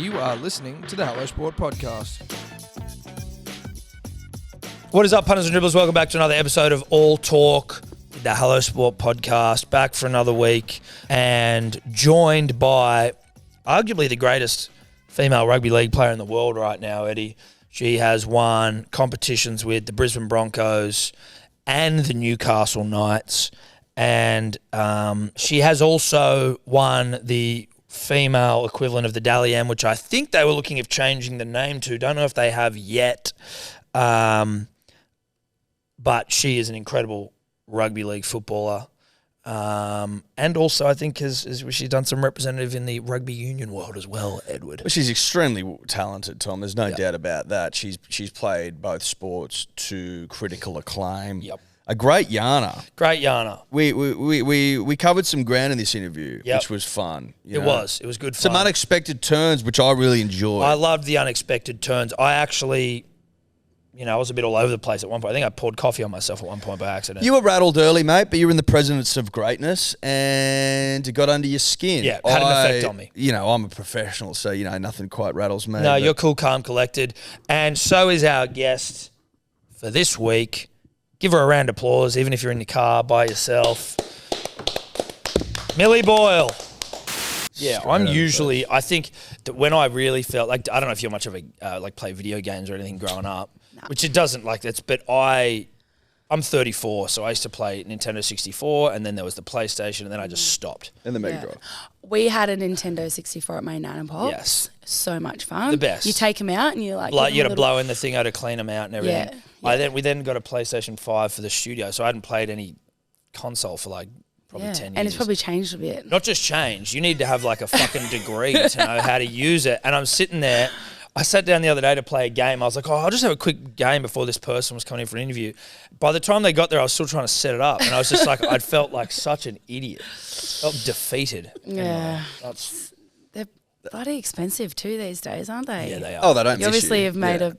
You are listening to the Hello Sport Podcast. What is up, punters and dribblers? Welcome back to another episode of All Talk, the Hello Sport Podcast. Back for another week and joined by arguably the greatest female rugby league player in the world right now, Eddie. She has won competitions with the Brisbane Broncos and the Newcastle Knights. And she has also won the female equivalent of the Dally M, which I think they were looking at changing the name to. Don't know if they have yet. But she is an incredible rugby league footballer. And also, I think, she's done some representative in the rugby union world as well, Edward. Well, she's extremely talented, Tom. There's no doubt about that. She's played both sports to critical acclaim. Yep. A great yarner. Great yarner. We covered some ground in this interview, Yep. which was fun. It was good fun. Some unexpected turns, which I really enjoyed. I loved the unexpected turns. I actually, I was a bit all over the place at one point. I think I poured coffee on myself at one point by accident. You were rattled early, mate, but you were in the presence of greatness and it got under your skin. Yeah, it had an effect on me. I'm a professional, so, nothing quite rattles me. No, you're cool, calm, collected. And so is our guest for this week. Give her a round of applause, even if you're in the car by yourself. Millie Boyle. Yeah, I think that when I really felt like, I don't know if you're much of a, play video games or anything growing up, which it doesn't but I'm 34, so I used to play Nintendo 64, and then there was the PlayStation, and then I just stopped. And the Mega Drive. We had a Nintendo 64 at my nan and pop's. Yes. So much fun. The best. You take them out and you're like You got to blow in the thing out to clean them out and everything. Yeah. We then got a PlayStation 5 for the studio, so I hadn't played any console for probably 10 years. And it's probably changed a bit. Not just changed. You need to have a fucking degree to know how to use it. And I'm sitting there. I sat down the other day to play a game. I was like, I'll just have a quick game before this person was coming in for an interview. By the time they got there, I was still trying to set it up. And I was just like, I'd felt like such an idiot. Felt defeated. Yeah. Anyway, They're bloody expensive too these days, aren't they? Yeah, they are. Oh, they don't You miss obviously you. have made a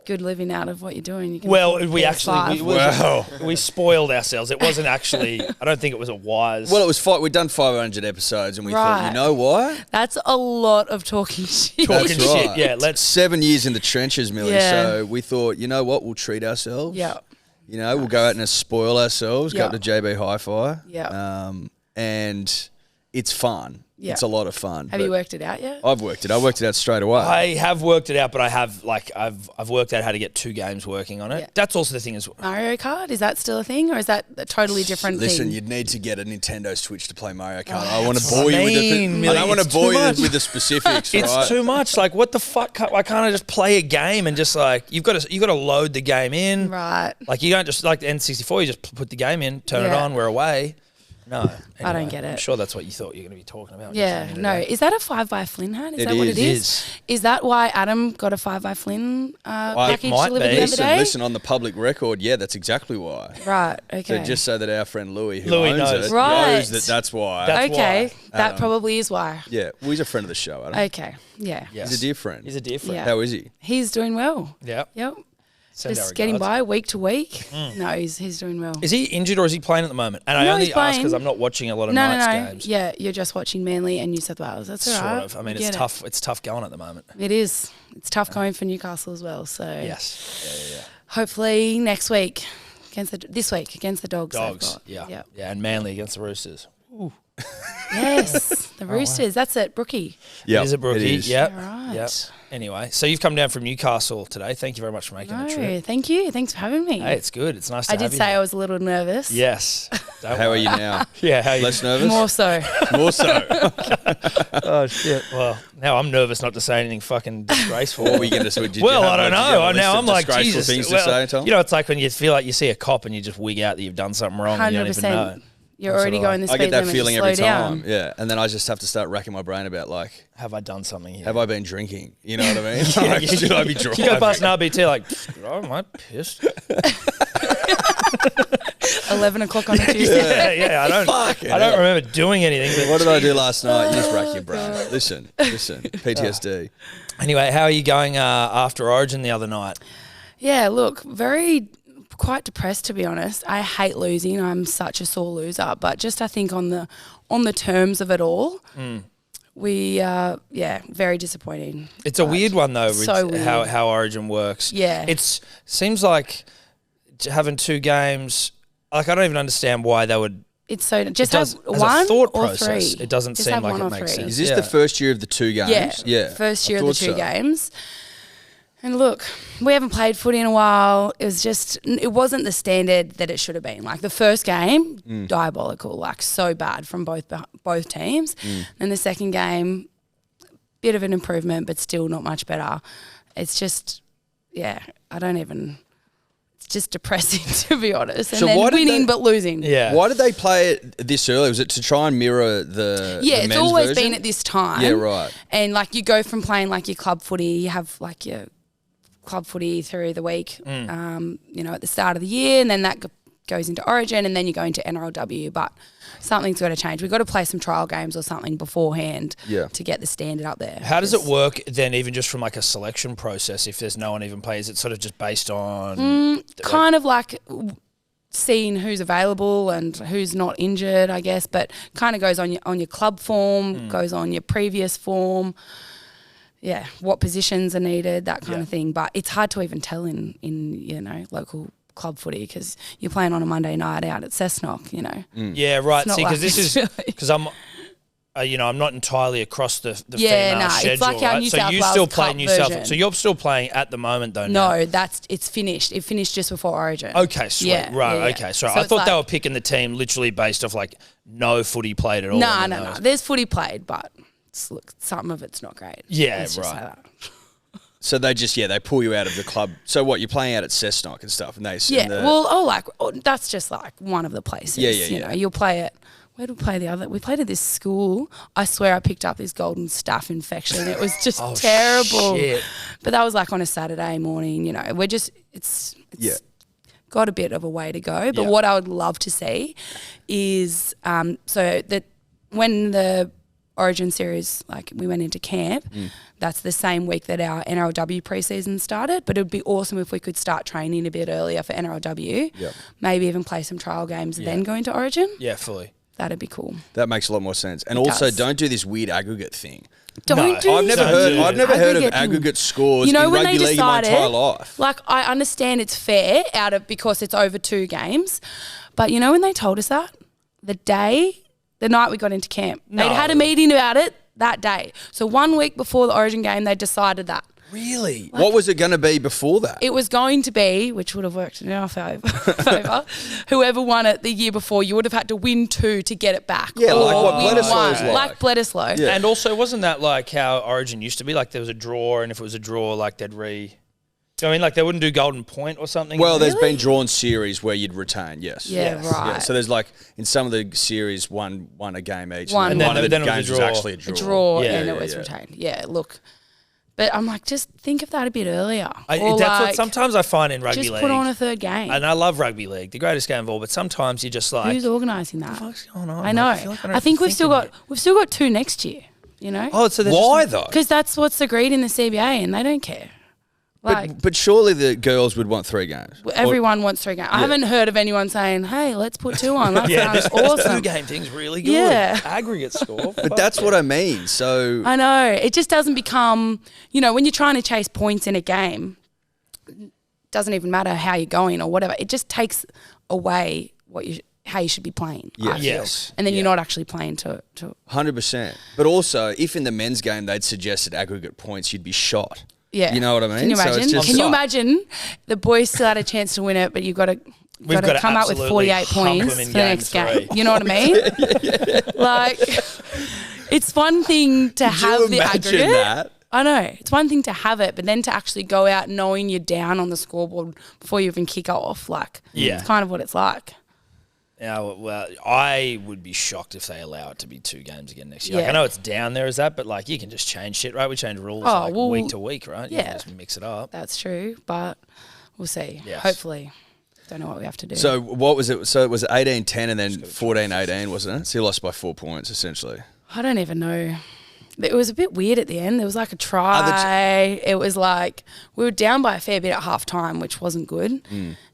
good living out of what you're doing. You can Well, afford we PS5. we spoiled ourselves. It wasn't actually, I don't think it was a wise. Well, it was we'd done 500 episodes and we thought, Right. you know what? That's a lot of talking shit. Talking That's shit, right. yeah, let's- 7 years in the trenches, Millie. Yeah. So we thought, you know what? We'll treat ourselves. Yeah. We'll go out and spoil ourselves. Go Yeah. up to JB Hi-Fi. Yeah. And it's fun. Yeah. It's a lot of fun. Have you worked it out yet? I've worked it. I worked it out straight away. I have worked it out, but I have I've worked out how to get 2 games working on it. Yeah. That's also the thing as well. Mario Kart, is that still a thing or is that a totally different Listen, thing? you'd need to get a Nintendo Switch to play Mario Kart. I want to bore you with Millie, I don't want to it's bore too you much. with the specifics. It's right? too much. What the fuck? Why can't I just play a game and just you got to load the game in. Right. You don't just like the N64. You just put the game in, turn it Yeah. on, we're away. No, I don't anyway, get it. I'm sure that's what you thought you were going to be talking about. Yeah, no. Is that a 5x Flynn hat? Is that what it is. is? Is that why Adam got a 5x Flynn package might delivered be. the other day? Listen, on the public record, yeah, that's exactly why. Right, okay. So just so that our friend Louis, who Louis owns knows. it, Right. knows that that's why. That's okay, why. that probably is why. Yeah, well, he's a friend of the show, Adam. Okay, yeah. Yes. He's a dear friend. He's a dear friend. Yeah. How is he? He's doing well. Yeah. Yep. Send our Just getting regards. by week to week. No, he's doing well. Is he injured or is he playing at the moment? And I No, only he's ask because playing. I'm not watching a lot of No. Knights games. Yeah, you're just watching Manly and New South Wales. That's all right. Sort of. I mean, We it's get it. tough. It's tough going at the moment. It is. It's tough going for Newcastle as well. So Yes. Yeah. hopefully next week this week against the Dogs. they've Dogs. got. Yeah. Yep. Yeah. And Manly against the Roosters. Yes, the Roosters. That's it, Brookie. Yeah, It is a brookie. Yep. All right. Yep. Anyway, so you've come down from Newcastle today. Thank you very much for making the No, trip. thank you. Thanks for having me. Hey, it's good. It's nice to I have did you say here. I was a little nervous. Yes. Don't How are worry. you now? Yeah. How you? Less nervous? More so. More so. Oh shit. Well, now I'm nervous not to say anything fucking disgraceful. What were you going to say? Did you Well, have, I don't did you have know. a list Now of I'm like, disgraceful Jesus. things to Well, say, Tom? it's like when you feel like you see a cop and you just wig out that you've done something wrong and you don't even know. 100%. You're That's already what I going the I speed get that limit. feeling Slow every down. time. Yeah, and then I just have to start racking my brain about Have I done something here? have I been drinking? You know what I mean? Like, should I be driving? You go past an RBT like, oh, am I pissed? 11 o'clock on a Tuesday. yeah, I don't remember doing anything. But What did I do last night? You just rack your brain. Listen, PTSD. Anyway, how are you going after Origin the other night? Yeah, look, quite depressed, to be honest. I hate losing. I'm such a sore loser. But just I think on the terms of it all, very disappointing. It's a weird one though, So with weird. how Origin works. Yeah. It seems like having 2 games, like I don't even understand why they would. It's so just It does- have as a one thought or process, 3. it doesn't Just seem have like one it or makes 3. sense. Is this Yeah. the first year of the 2 games? First I year of the thought 2 so. games. And look, we haven't played footy in a while. It wasn't the standard that it should have been. Like the first game, diabolical, like so bad from both teams. And the second game, bit of an improvement, but still not much better. It's just, it's just depressing to be honest. And So then why did winning they- but losing. Yeah. Why did they play it this early? Was it to try and mirror the Yeah, the it's men's always version? been at this time. Yeah, right. And like you go from playing like your club footy, you have like your club footy through the week, at the start of the year, and then that goes into Origin, and then you go into NRLW. But something's got to change. We've got to play some trial games or something beforehand to get the standard up there. How does it work then, even just from like a selection process, if there's no one even plays? It's sort of just based on... Kind of like seeing who's available and who's not injured, I guess, but kind of goes on your club form, goes on your previous form. Yeah, what positions are needed, that kind of thing. But it's hard to even tell in local club footy because you're playing on a Monday night out at Cessnock, Yeah, right. It's not See, because like this it's is... really- Because I'm not entirely across the Yeah, female no, schedule, it's like our right? New So South you Wales still play Cup New South... version. So you're still playing at the moment though now? No, it's finished. It finished just before Origin. Okay, sweet. Yeah, right, yeah, yeah. okay. So I it's thought they like- were picking the team literally based off like no footy played at all. No. There's footy played, but some of it's not great. Yeah, Let's just right. say that. So they just they pull you out of the club. So what, you're playing out at Cessnock and stuff, and they That's just like one of the places. Yeah. You'll play it. Where did we play the other? We played at this school. I swear I picked up this golden staph infection. It was just terrible. shit. But that was like on a Saturday morning. We're just it's got a bit of a way to go. But what I would love to see is so that when the Origin series, like we went into camp, that's the same week that our NRLW preseason started. But it would be awesome if we could start training a bit earlier for NRLW. Maybe even play some trial games, then go into Origin. Yeah, fully. That'd be cool. That makes a lot more sense. And It also, does. don't do this weird aggregate thing. Don't do I've this never heard. do I've never heard of aggregate thing. aggregate scores in when rugby they league in my decided, entire life. like I understand it's fair because it's over 2 games, but when they told us that the night we got into camp, they'd had a meeting about it that day. So 1 week before the Origin game, they decided that. Really? What was it going to be before that? It was going to be, which would have worked in our favour, whoever won it the year before, you would have had to win 2 to get it back. Yeah, like Or what win Bledisloe's one. like. Bledisloe. Yeah. And also, wasn't that like how Origin used to be? Like there was a draw, and if it was a draw, like they'd I mean, like they wouldn't do golden point or something? Well, there's Really? been drawn series where you'd retain, yes. Yeah, Yes. right. Yeah, so there's like, in some of the series, one a game each. One. And then And one of the then it was a games was draw. actually a A draw. draw Yeah, and yeah, it was yeah. retained. Yeah, look. But I'm like, just think of that a bit earlier. That's Or what like, sometimes I find in rugby just league. put on a third game. And I love rugby league, the greatest game of all, but sometimes you're just like, Who's organising that? what's going on? I know. Like, feel like I don't I think have to we've still think got 2 next year. Oh, so they're Why just, though? Because that's what's agreed in the CBA, and they don't care. Like But surely the girls would want 3 games. everyone wants 3 games. I haven't heard of anyone saying, "Hey, let's put 2 on." That yeah, sounds this awesome. 2-game thing's really good. Yeah. Aggregate score. But that's what I mean. So I know. It just doesn't become, when you're trying to chase points in a game, it doesn't even matter how you're going or whatever. It just takes away how you should be playing. I feel. Yes. And then you're not actually playing to 100%. But also, if in the men's game they'd suggested aggregate points, you'd be shot. yeah. You know what I mean? Can you So it's imagine? just- Can you imagine the boys still had a chance to win it, but you've got to We've got to come up with absolutely 48 hump points them in for the game next 3. game. You know what I mean? Like, it's one thing to Could you have the imagine aggregate. that? I know. It's one thing to have it, but then to actually go out knowing you're down on the scoreboard before you even kick off, like, Yeah. it's kind of what it's like. Well, I would be shocked if they allow it to be 2 games again next year. Like, Yeah. I know it's down there as that, but like you can just change shit, right? We change rules week to week, right? You yeah. can just mix it up. That's true, but we'll see. Yes. Hopefully. Don't know what we have to do. So what was it? So it was 18-10 and then 14-18, wasn't it? So you lost by 4 points, essentially. I don't even know. It was a bit weird at the end. There was like a try. It was like we were down by a fair bit at half time, which wasn't good.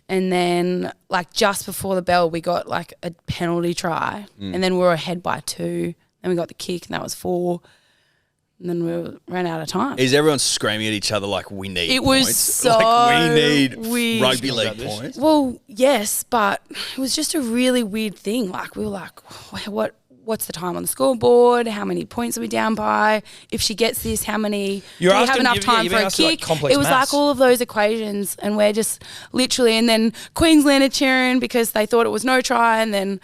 And then like just before the bell, we got like a penalty try. And then we were ahead by 2. Then we got the kick and that was 4. And then we ran out of time. Is everyone screaming at each other like we need It points? was so like we need weird. rugby league points. Well, yes, but it was just a really weird thing. Like we were like, what's the time on the scoreboard? How many points are we down by? If she gets this, how many? Do we have enough time for a kick? Like it was like all of those equations, and we're just literally. And then Queensland are cheering because they thought it was no try, and then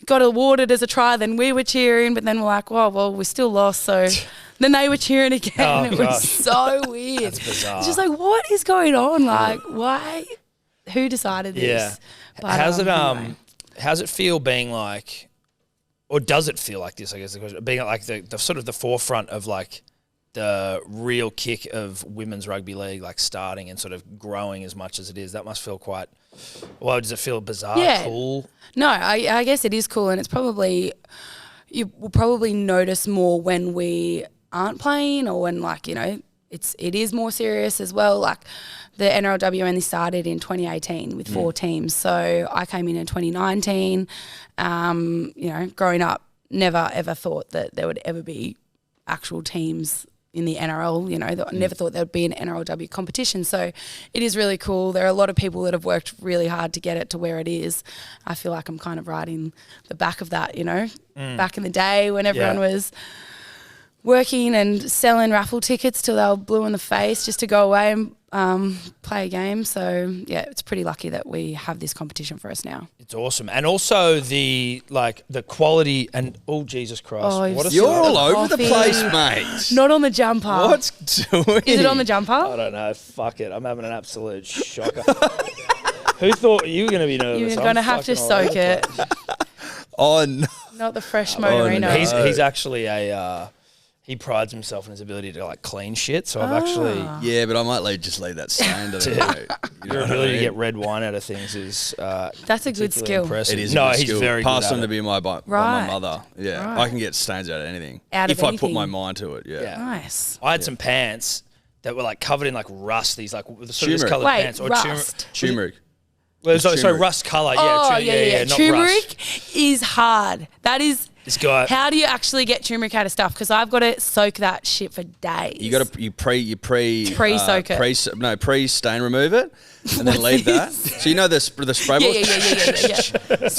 got awarded as a try. Then we were cheering, but then we're like, well, we still lost, so. Then they were cheering again. It was so weird. That's bizarre. It's just like, what is going on? Like, why? Who decided this? Yeah. But, How's it feel being like, or does it feel like this? I guess the question, being like the sort of the forefront of like the real kick of women's rugby league, like starting and sort of growing as much as it is. That must feel quite. Well, does it feel bizarre? Yeah. Cool. No, I guess it is cool, and it's probably you will probably notice more when we aren't playing, or when it is more serious as well. Like the NRLW only started in 2018 with 4 teams, so I came in 2019. Growing up, never ever thought that there would ever be actual teams in the NRL. Never thought there would be an NRLW competition. So it is really cool. There are a lot of people that have worked really hard to get it to where it is. I feel like I'm kind of riding the back of that. Back in the day when everyone was working and selling raffle tickets till they were blue in the face just to go away and play a game. So, yeah, it's pretty lucky that we have this competition for us now. It's awesome. And also the quality and, oh, Jesus Christ. Oh, what a You're start. all over the place, mate. Not on the jumper. What's doing? Is it on the jumper? I don't know. Fuck it. I'm having an absolute shocker. Who thought you were going to be nervous? You're going to have to soak it. Oh, no. Not the fresh motorino. no. He's actually he prides himself in his ability to like clean shit. So I've actually Yeah, but I might just leave that stain. your ability to get red wine out of things is That's a good skill. impressive. It is. No, a good he's skill. very passed good on at to it. me by Right. my mother. Yeah, Right. I can get stains out of anything Out of if I put anything. my mind to it. Yeah. Nice. I had some pants that were like covered in like rust. These like the sort of Turmeric. coloured Wait, pants rust. Turmeric. Well, sorry, turmeric. rust colour. Oh, Yeah, not turmeric rust. is hard. That is. This guy. How do you actually get turmeric out of stuff? Because I've got to soak that shit for days. You got to Pre-soak it. pre-stain remove it, and then leave that. So the spray bottle.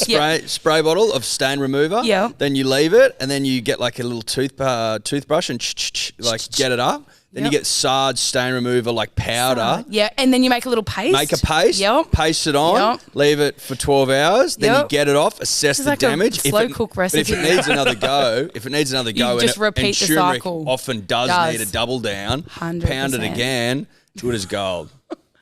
Yeah. Spray bottle of stain remover. Yeah. Then you leave it, and then you get like a little toothbrush and like get it up. Then you get Sard stain remover like powder. Yeah, and then you make a little paste. Make a paste. Yep. Paste it on. Yep. Leave it for 12 hours. Then you Yep. get it off. Assess This is the like a damage. slow cook recipe. But if it needs another go, just repeat the turmeric cycle. often does need a double down. 100%. Pound it again. Good as gold.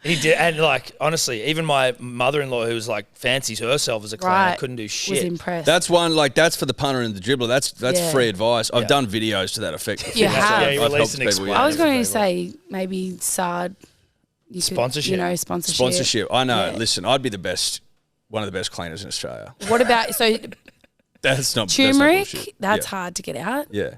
He did, and like honestly, even my mother-in-law, who was like fancies herself as a cleaner, Right. couldn't do Was shit. impressed. That's one that's for the punter and the dribbler. That's Yeah. free advice. I've done videos to that effect before. You have. Yeah, you I've released helped an people, explainer. I was going very to say maybe Sard. You could, Sponsorship. sponsorship. Sponsorship. I know. Yeah. Listen, I'd be one of the best cleaners in Australia. What about That's not turmeric? bullshit. That's Yeah. hard to get out. Yeah.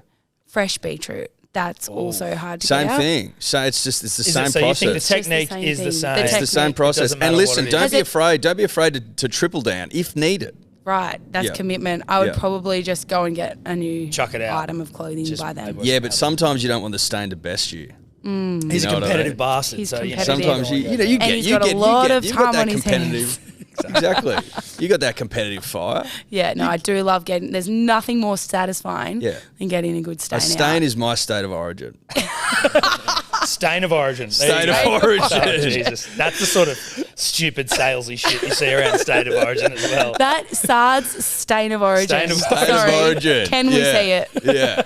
Fresh beetroot. That's also hard to Same get out. thing. So it's the Is same it, so you think the process. technique same is the thing. same? The It's the same technique. process. Doesn't matter And what listen, it don't is. be afraid. Don't be afraid to triple down if needed. Right, that's Yeah. commitment. I would Yeah. probably just go and get a new Chuck it out. item of clothing Just by then. maybe- Yeah, but sometimes you don't want the stain to best you. He's a You know what I competitive mean? bastard. He's so, you know, competitive. Sometimes you And get he's got a lot of you got time that on his competitive. Exactly. You got that competitive fire. Yeah, no, I do love getting. There's nothing more satisfying Yeah. than getting a good stain. A stain out. is my state of origin. Stain of origin. There State you of go. origin. Oh, Jesus. That's the sort of stupid salesy shit you see around state of origin as well. That Sard's stain of origin. Stain of State Sorry. of origin. Can we Yeah. see it? Yeah.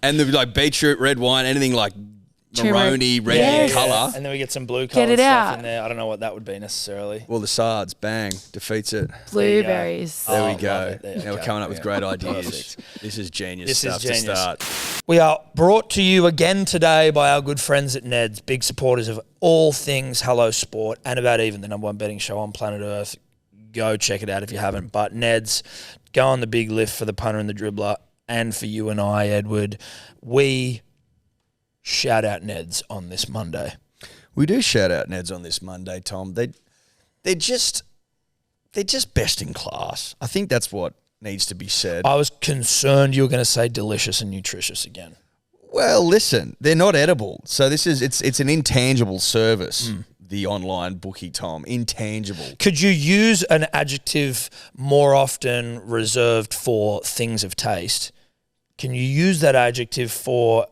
And the like beetroot, red wine, anything like Turmeric. maroni, red Yes. colour. And then we get some blue Get colour it stuff out. in there. I don't know what that would be necessarily. Well, the Sards, bang, defeats it. Blueberries. There Oh, we love go. it. There Now you we're go. coming up with Yeah. great ideas. Perfect. This is genius This is stuff genius. to start. We are brought to you again today by our good friends at Ned's, big supporters of all things Hello Sport and About Even, the #1 betting show on planet Earth. Go check it out if you haven't. But Ned's, go on the big lift for the punter and the dribbler, and for you and I, Edward. We shout out Ned's on this Monday. We do shout out Neds on this Monday, Tom. They're just best in class. I think that's what needs to be said. I was concerned you were going to say delicious and nutritious again. Well, listen, they're not edible. So it's an intangible service, the online bookie, Tom. Intangible. Could you use an adjective more often reserved for things of taste? Can you use that adjective for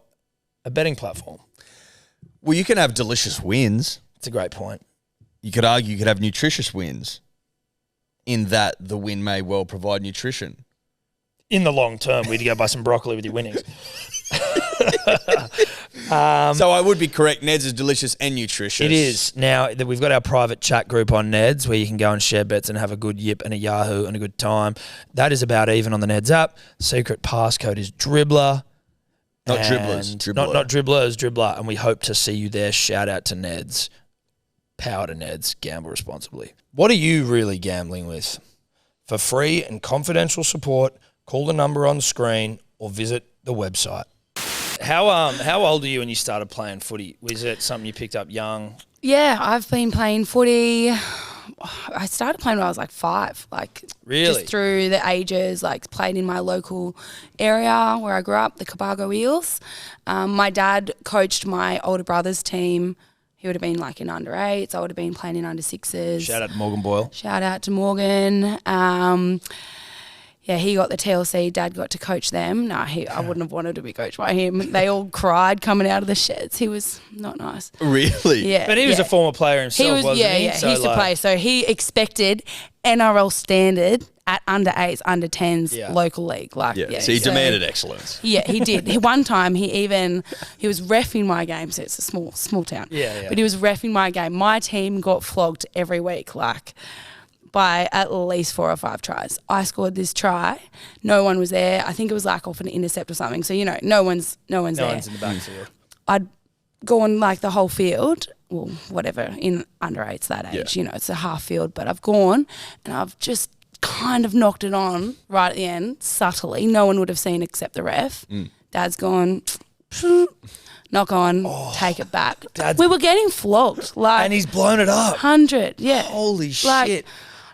a betting platform? Well, you can have delicious wins. That's a great point. You could argue you could have nutritious wins in that the win may well provide nutrition. In the long term, we'd go buy some broccoli with your winnings. So I would be correct. Ned's is delicious and nutritious. It is. Now, we've got our private chat group on Ned's where you can go and share bets and have a good yip and a Yahoo and a good time. That is about even on the Ned's app. Secret passcode is Dribbler. Not dribblers. Dribbler. Not dribblers, Dribbler. And we hope to see you there. Shout out to Ned's. Power to Ned's. Gamble responsibly. What are you really gambling with? For free and confidential support, call the number on the screen or visit the website. How old are you when you started playing footy? Was it something you picked up young? Yeah, I've been playing footy. I started playing when I was like 5. Like Really? just through the ages, like played in my local area where I grew up, the Cabargo Eels. My dad coached my older brother's team. He would have been like in under 8s. I would have been playing in under 6s. Shout out to Morgan Boyle. Shout out to Morgan. Yeah, he got the TLC. Dad got to coach them. No, I wouldn't have wanted to be coached by him. They all cried coming out of the sheds. He was not nice. Really? Yeah, But he was a former player himself, wasn't he? Yeah, he used to play. So he expected NRL standard at under 8s, under 10s, local league. Like, So he demanded excellence. Yeah, he did. One time he was reffing my game. So it's a small town. Yeah. But he was reffing my game. My team got flogged every week. Like, by at least 4 or 5 tries. I scored this try. No one was there. I think it was like off an intercept or something. So, no one's there. No one's in the backfield. I'd gone like the whole field, well, whatever, in under 8s that age. It's a half field. But I've gone and I've just kind of knocked it on right at the end, subtly. No one would have seen except the ref. Dad's gone, knock on, take it back. We were getting flogged. And he's blown it up. 100, yeah. Holy shit.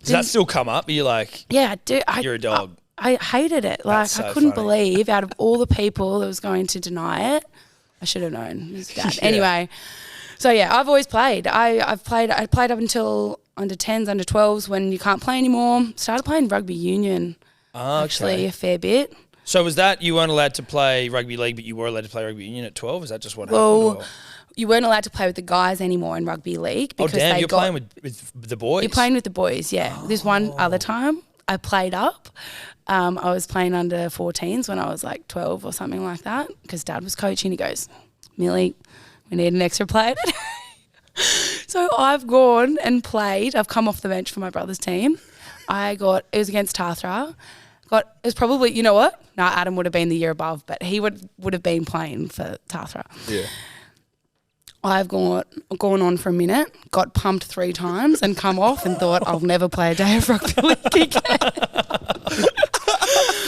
Does that still come up? Are you like, yeah, dude, you're a dog? I hated it. Like, so I couldn't funny. believe out of all the people that was going to deny it, I should have known. It was Dad. Anyway, so yeah, I've always played. I played up until under 10s, under 12s when you can't play anymore. Started playing rugby union, actually, a fair bit. So was that you weren't allowed to play rugby league, but you were allowed to play rugby union at 12? Is that just what happened? Well, you weren't allowed to play with the guys anymore in rugby league. Because you're playing with the boys? You're playing with the boys, yeah. There's one other time I played up. I was playing under 14s when I was like 12 or something like that because Dad was coaching. He goes, Millie, we need an extra player today. So I've gone and played. I've come off the bench for my brother's team. It was against Tathra. It was probably, you know what? No, Adam would have been the year above, but he would have been playing for Tathra. Yeah. I've gone on for a minute, got pumped 3 times and come off and thought I'll never play a day of rugby league again.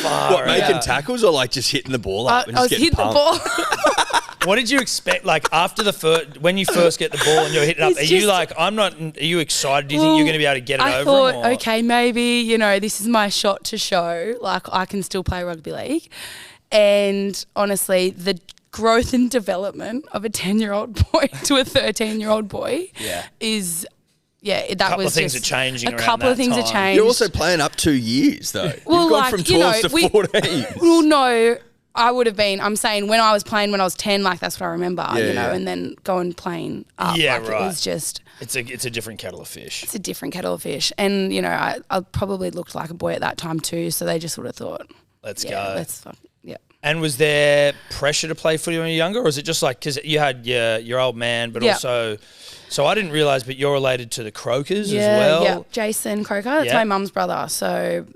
What, making tackles or like just hitting the ball up and I just was getting hitting pumped? the ball. What did you expect? Like after when you first get the ball and you're hitting up, are you excited? Do you think you're going to be able to get it over? I thought, okay, maybe, this is my shot to show, like I can still play rugby league. And honestly, the growth and development of a 10-year-old boy to a 13-year-old boy is... Yeah, that was just... A couple of things are changing around that time. A couple of things are changed. You're also playing up 2 years, though. Well, You've gone from 12 to 14. Well, no, I would have been... I'm saying when I was playing when I was 10, like that's what I remember, and then going playing up. Yeah, like, right. It was just... It's a different kettle of fish. It's a different kettle of fish. And, I probably looked like a boy at that time too, so they just would have thought... Let's go. Yeah. And was there pressure to play footy when you were younger, or was it just like... Because you had your old man, but also... So I didn't realise, but you're related to the Croakers as well. Yeah, Jason Croker. That's my mum's brother. So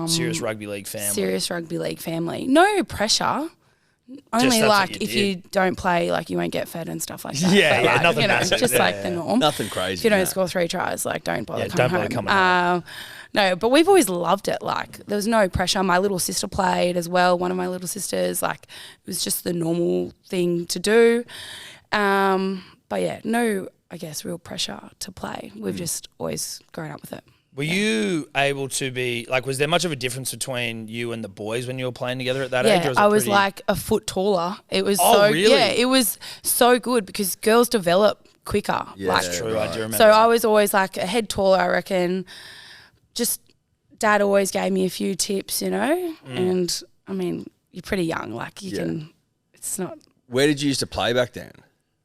serious rugby league family. Serious rugby league family. No pressure. Only like if you don't play, like you won't get fed and stuff like that. Yeah, but yeah, like, nothing massive. Just like the norm. Nothing crazy. If you don't score 3 tries, like don't bother coming home. Home. No, but we've always loved it. Like there was no pressure. My little sister played as well. One of my little sisters. Like it was just the normal thing to do. But yeah, no, I guess, real pressure to play. We've just always grown up with it. Were you able to be like? Was there much of a difference between you and the boys when you were playing together at that age? Or was I it was pretty... like a foot taller. It was really? Yeah, it was so good because girls develop quicker. Yeah, like, That's true. I do remember. so I was always like a head taller, I reckon. Just Dad always gave me a few tips, and I mean, you're pretty young. Like you can. It's not. Where did you used to play back then?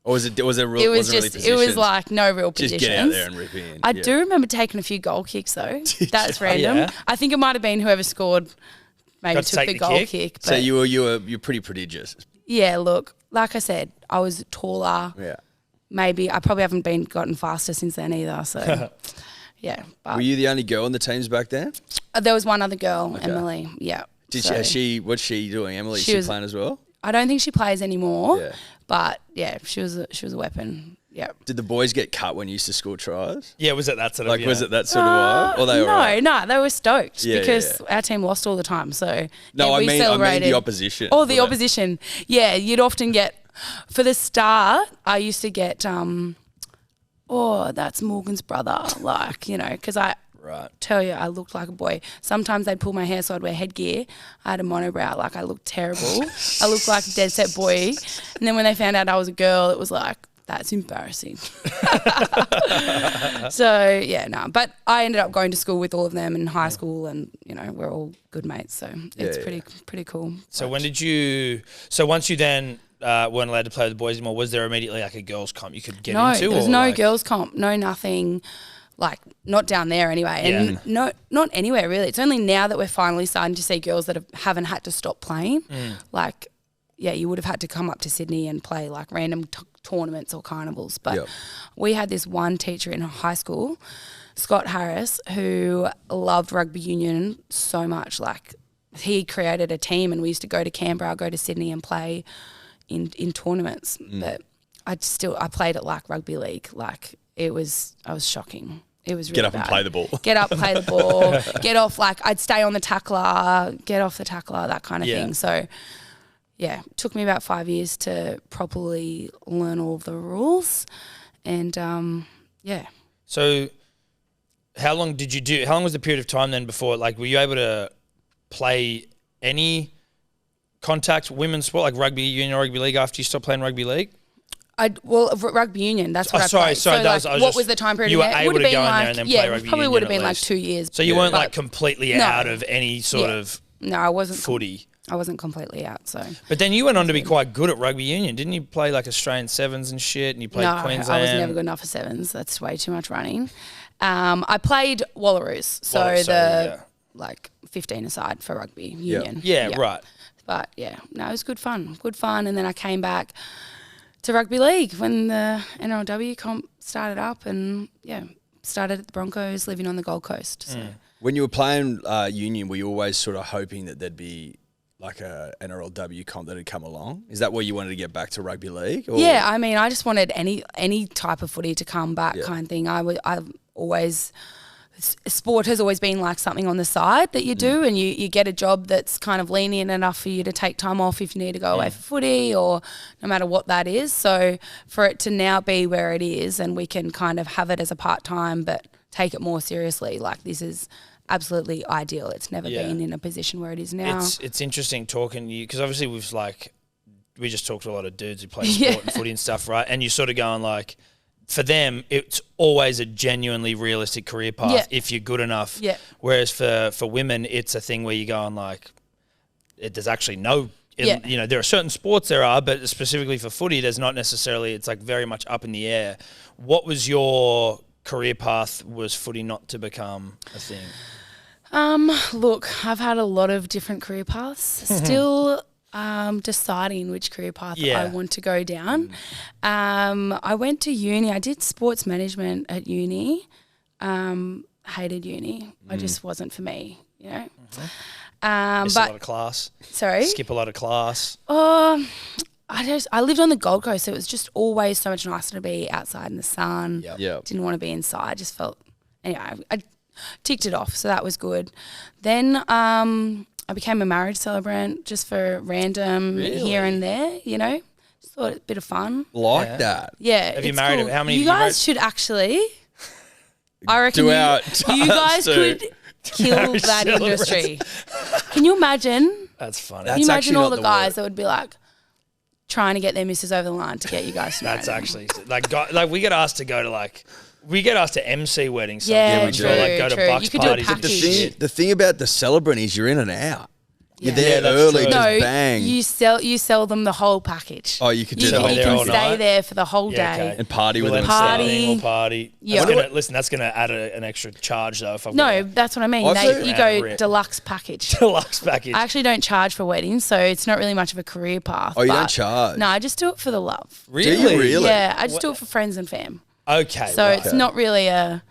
Or was it real? It was wasn't just. really It was positions? like no real positions. Just get out there and rip in. I do remember taking a few goal kicks though. That's random. Yeah? I think it might have been whoever scored. Maybe Got to took take the the goal kick? kick. But So you're pretty prodigious. yeah, look, like I said, I was taller. Yeah. Maybe I probably haven't gotten faster since then either. So yeah. But Were you the only girl in the teams back then? there was one other girl, Emily. Yeah. What's she doing? Emily, She she was- playing as well? I don't think she plays anymore. Yeah. But yeah, she was a weapon. Yeah. Did the boys get cut when you used to score tries? Yeah, was it that sort of? Was it that sort of vibe? Or they all right? No, they were stoked Yeah, because our team lost all the time. So No, yeah, I we mean celebrated. the opposition. Oh, the opposition. Yeah, you'd often get for the start. I used to get that's Morgan's brother, because I Right. tell you I looked like a boy. Sometimes they'd pull my hair so I'd wear headgear. I had a monobrow, I looked terrible. I looked like a dead set boy. And then when they found out I was a girl, it was like, that's embarrassing. So yeah, no. But I ended up going to school with all of them in high school, and we're all good mates. So it's pretty cool. So when did you? So once you then weren't allowed to play with the boys anymore, was there immediately like a girls' comp you could get into? No, there's or no like... girls' comp, no nothing. Like not down there anyway, and not anywhere really. It's only now that we're finally starting to see girls that haven't had to stop playing. Like, yeah, you would have had to come up to Sydney and play like random tournaments or carnivals. But we had this one teacher in high school, Scott Harris, who loved rugby union so much. Like he created a team, and we used to go to Canberra, go to Sydney, and play in tournaments. But I played at like rugby league. Like I was shocking. It was really Get up bad. and play the ball. Get up, play the ball. Get off, like I'd stay on the tackler, get off the tackler, that kind of thing. So, yeah, it took me about 5 years to properly learn all of the rules. And, yeah. So how long was the period of time then before, like, were you able to play any contact women's sport, like rugby union or rugby league after you stopped playing rugby league? Rugby union, that's what I played. Sorry, what was the time period? You were in there? able It would to have go been in there like, and then play rugby it probably union would have at been like least. 2 years. So you weren't like completely out of any sort of No, I wasn't. footy. I wasn't completely out, so. But then you went on to be quite good at rugby union, didn't you? Play like Australian sevens and shit, and you played Queensland. I was never good enough for sevens. That's way too much running. I played Wallaroos, like 15 aside for rugby union. Yeah, right. But yeah, no, it was good fun. And then I came back to rugby league when the NRLW comp started up, and started at the Broncos, living on the Gold Coast. So. When you were playing union, were you always sort of hoping that there'd be like a NRLW comp that had come along? Is that where you wanted to get back to rugby league? Or? Yeah, I mean, I just wanted any type of footy to come back, kind of thing. I've always, sport has always been like something on the side that you do, and you get a job that's kind of lenient enough for you to take time off if you need to go away for footy, or no matter what that is. So for it to now be where it is, and we can kind of have it as a part-time but take it more seriously, like this is absolutely ideal. It's never been in a position where it is now. It's interesting talking to you, because obviously we just talked to a lot of dudes who play sport and footy and stuff, right? And you're sort of going like, for them, it's always a genuinely realistic career path if you're good enough. Yeah. Whereas for women, it's a thing where you go on like, there's actually no, there are certain sports but specifically for footy, there's not necessarily, it's like very much up in the air. What was your career path? Was footy not to become a thing? Look, I've had a lot of different career paths. Still deciding which career path I want to go down. I went to uni. I did sports management at uni. Hated uni. I just wasn't for me, you know. Miss a lot of class. Sorry? Skip a lot of class. I lived on the Gold Coast, so it was just always so much nicer to be outside in the sun. Yep. Didn't want to be inside. Just felt, anyway, I ticked it off, so that was good. Then I became a marriage celebrant just for random here and there, you know. Just thought it a bit of fun. Like that. Yeah. Have you it's married? cool. How many? You have you guys should actually. I reckon do you our guys to could kill marriage that celebrants. industry. Can you imagine? That's funny. That's Can you imagine actually all not the the guys word. that would be like trying to get their missus over the line to get you guys to marry That's them? actually like we get asked to go to we get asked to MC weddings. Yeah, sometimes, true, or like go to true. Bucks You could do a parties. and package. shit. The thing about the celebrant is you're in and out. You're Yeah. there Yeah, that's early, true. just No, bang. you sell them the whole package. Oh, you could do You the whole can there all stay night? there for the whole Yeah, day. okay. and party with We'll them. MC and Party. stuff. We'll party. Yeah. That's gonna add an extra charge though. If I'm No, that's what I mean. I've seen- You Round go rip. deluxe package. deluxe package. I actually don't charge for weddings, so it's not really much of a career path. Oh, you don't but- charge? No, I just do it for the love. Really? Do you really? Yeah, I just do it for friends and fam. Okay. So right. it's not really a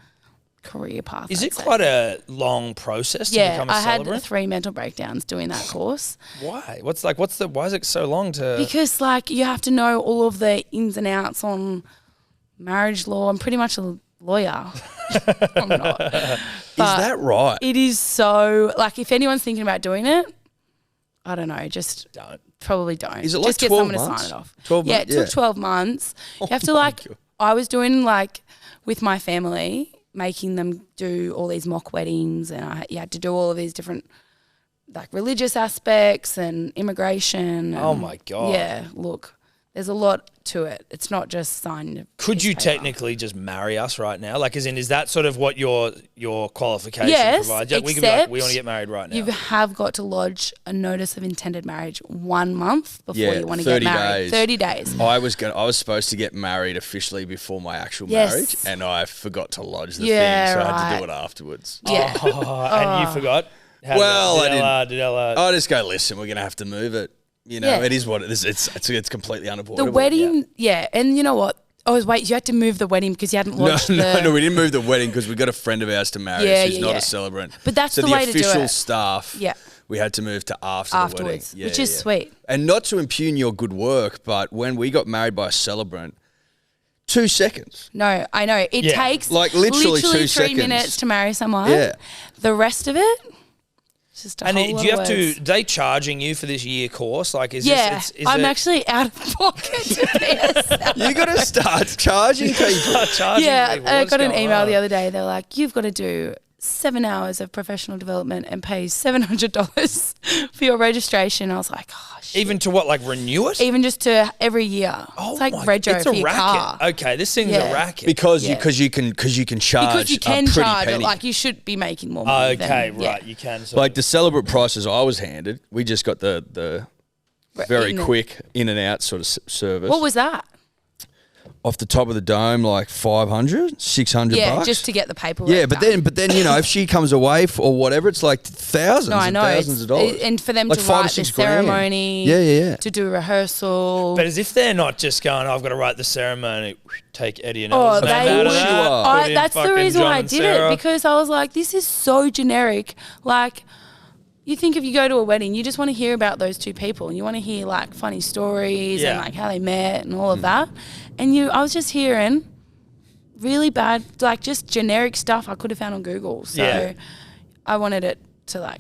career path. Is I'd it say. quite a long process to Yeah, become a I had celebrant? 3 mental breakdowns doing that course Why? Why is it so long to? because like you have to know all of the ins and outs on marriage law. I'm pretty much a lawyer. I'm not. Is But that right? it is so like if anyone's thinking about doing it, I don't know, just Don't. probably don't. Is it like just get 12 someone months? to sign it off. 12 Yeah, months? it took Yeah. 12 months. You have to my like God. I was doing like with my family, making them do all these mock weddings, and you had to do all of these different like religious aspects and immigration. And, Oh my God. Yeah, look, there's a lot to it. It's not just signing. a Could piece you of paper. technically just marry us right now? Like, as in, is that sort of what your qualification Yes, provides? Yeah, we could be like, we want except to get married right now. You have got to lodge a notice of intended marriage 1 month before Yeah, you want to get 30 married. days. 30 days. I was supposed to get married officially before my actual Yes. marriage, and I forgot to lodge the Yeah, thing, so I had to right. do it afterwards. Yeah. Oh, and you forgot? How Well, I did Ella, I just go, listen, we're gonna have to move it. You know, Yeah. it is what it is. It's completely The unavoidable. wedding, yeah. And you know what? Oh, wait, you had to move the wedding because you hadn't lodged No, we didn't move the wedding because we got a friend of ours to marry. Yeah, She's yeah, not yeah. a celebrant. But that's so the way to do official it. staff. Yeah. We had to move to after the wedding, Afterwards, Yeah, which is yeah. sweet. And not to impugn your good work, but when we got married by a celebrant, 2 seconds. No, I know. It Yeah. takes Like, literally 2 3 seconds. minutes to marry someone. Yeah. The rest of it, it's just a And whole do lot you of have to? words. Are they charging you for this year course? Like, is Yeah, this? Is I'm it, actually out of pocket to pay us. You got to start charging people. start charging Yeah, people? I What's got an going email on? the other day. They're like, you've got to do 7 hours of professional development and pay $700 for your registration. I was like, oh, shit. Even to what? Like renew it? Even just to every year. Oh it's like my- rego it's for a your racket. car. Okay, this thing's Yeah. a racket. Because Yeah. you can charge Because you can a pretty charge it, penny. like you should be making more money. Okay, than, yeah. right. You can. So Like the celebrant prices I was handed, we just got the very In the- quick in and out sort of service. What was that? Off the top of the dome, like 500, 600 Yeah, bucks. just to get the paperwork. Yeah, but done. then you know if she comes away or whatever, it's like thousands No, I and know. thousands of dollars. And for them Like to 5 or write the 6 grand. ceremony, Yeah. to do rehearsal. But as if they're not just going, I've got to write the ceremony, take Eddie and Oh, Ella's name they- out of Of course that, you are. put in That's the fucking reason why John I and did Sarah. it, because I was like, this is so generic. Like, you think if you go to a wedding, you just want to hear about those two people, and you want to hear like funny stories and Yeah. like how they met and all of that. And I was just hearing really bad, like just generic stuff I could have found on Google. So Yeah. I wanted it to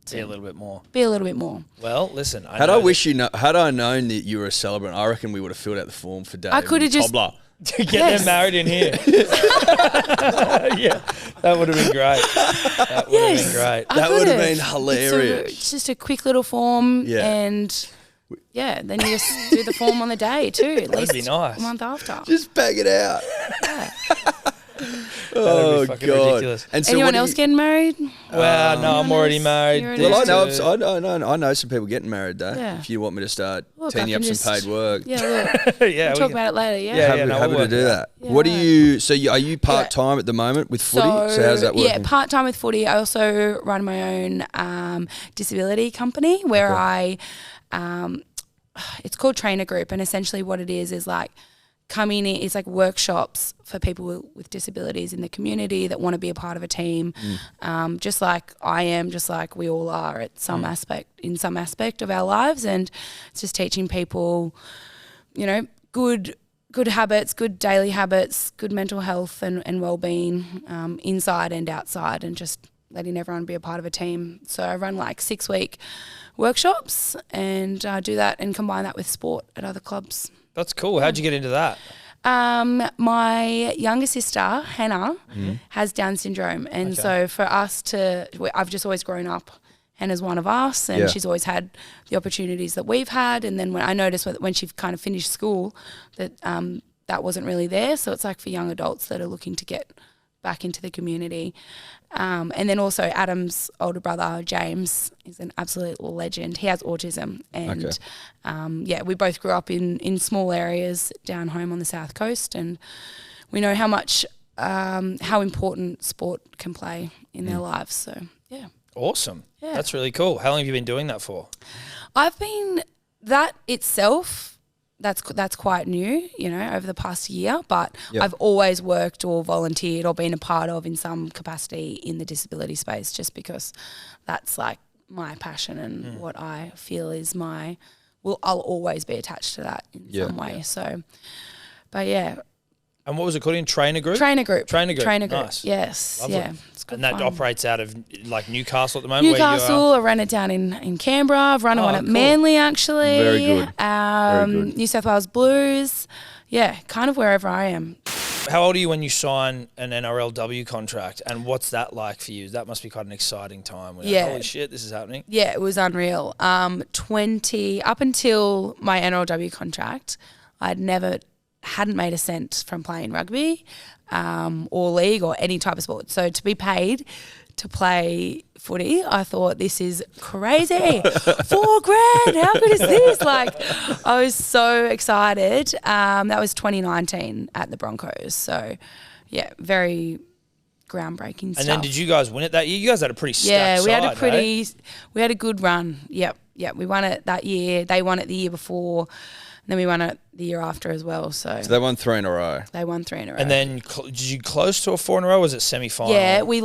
See a little bit more. be a little bit more. Well, listen. Had know had I known that you were a celebrant, I reckon we would have filled out the form for Dave. I could have just- Tobler. to get Yes. them married in here. Yeah, that would have been great. That would have been great. I That would have could've. been hilarious. It's just a quick little form, Yeah. and then you just do the form on the day too. At That'd least be nice. a month after. Just bag it out. That'd be fucking ridiculous. And so Anyone what do else you- getting married? Well, no, I'm Anyone already else? married. You're already Well, married. I know some people getting married though. Yeah. If you want me to start Look, teeing I you up can some just- paid work, Yeah, look, Yeah, we'll we talk can- about it later. Yeah. Yeah, happy, no, happy we'll to do work that. Yeah. What do you? So are you part time at the moment with footy? So how's that working? Yeah, part time with footy. I also run my own disability company where it's called Trainer Group, and essentially what it is like coming in, it's like workshops for people with disabilities in the community that want to be a part of a team, just like I am, just like we all are at some in some aspect of our lives, and it's just teaching people, good habits, good daily habits, good mental health and well-being, inside and outside, and just letting everyone be a part of a team. So I run like 6-week workshops and do that and combine that with sport at other clubs. That's cool. How'd you get into that? My younger sister, Hannah, has Down syndrome. And so for us I've just always grown up, Hannah's one of us, and she's always had the opportunities that we've had. And then when I noticed when she kind of finished school that that wasn't really there. So it's like for young adults that are looking to get back into the community. And then also Adam's older brother, James, is an absolute legend. He has autism. And we both grew up in small areas down home on the South Coast, and we know how much, how important sport can play in their lives. So, yeah. Awesome. Yeah. That's really cool. How long have you been doing that for? That itself, that's quite new, over the past year, but I've always worked or volunteered or been a part of in some capacity in the disability space, just because that's like my passion and what I feel is I'll always be attached to that in some way. So, but yeah. And what was it called in? Trainer group? Trainer group. Nice. Yes. Lovely. Yeah. And that operates out of like Newcastle at the moment? Newcastle. I ran it down in Canberra. I've run one at Manly, actually. Very good. Very good. New South Wales Blues. Yeah, kind of wherever I am. How old are you when you sign an NRLW contract, and what's that like for you? That must be quite an exciting time. Like, holy shit, this is happening. Yeah, it was unreal. 20 up until my NRLW contract, hadn't made a cent from playing rugby or league or any type of sport. So to be paid to play footy, I thought, this is crazy. $4,000, how good is this? Like, I was so excited. That was 2019 at the Broncos. So, yeah, very groundbreaking stuff. And then did you guys win it that year? You guys had a pretty stacked side, we had a good run. Yep. We won it that year. They won it the year before. And then we won it the year after as well. So they won 3 in a row. They won 3 in a row. And then did you close to a 4 in a row, or was it semi-final? Yeah, we'd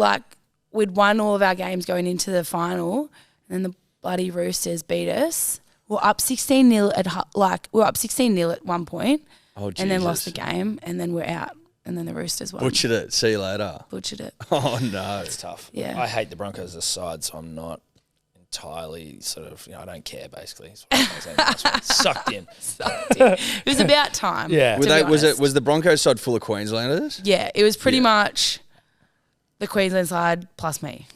won all of our games going into the final, and then the bloody Roosters beat us. We're up 16-0 at one point. Oh, Jesus. And then lost the game, and then we're out. And then the Roosters won. Butchered it. See you later. Butchered it. Oh, no. It's tough. Yeah. I hate the Broncos as a side, so I'm not entirely sort of, I don't care, basically. That's what I'm saying. Sucked in. It was about time. Yeah. Was the Broncos side full of Queenslanders? Yeah, it was pretty much the Queensland side plus me.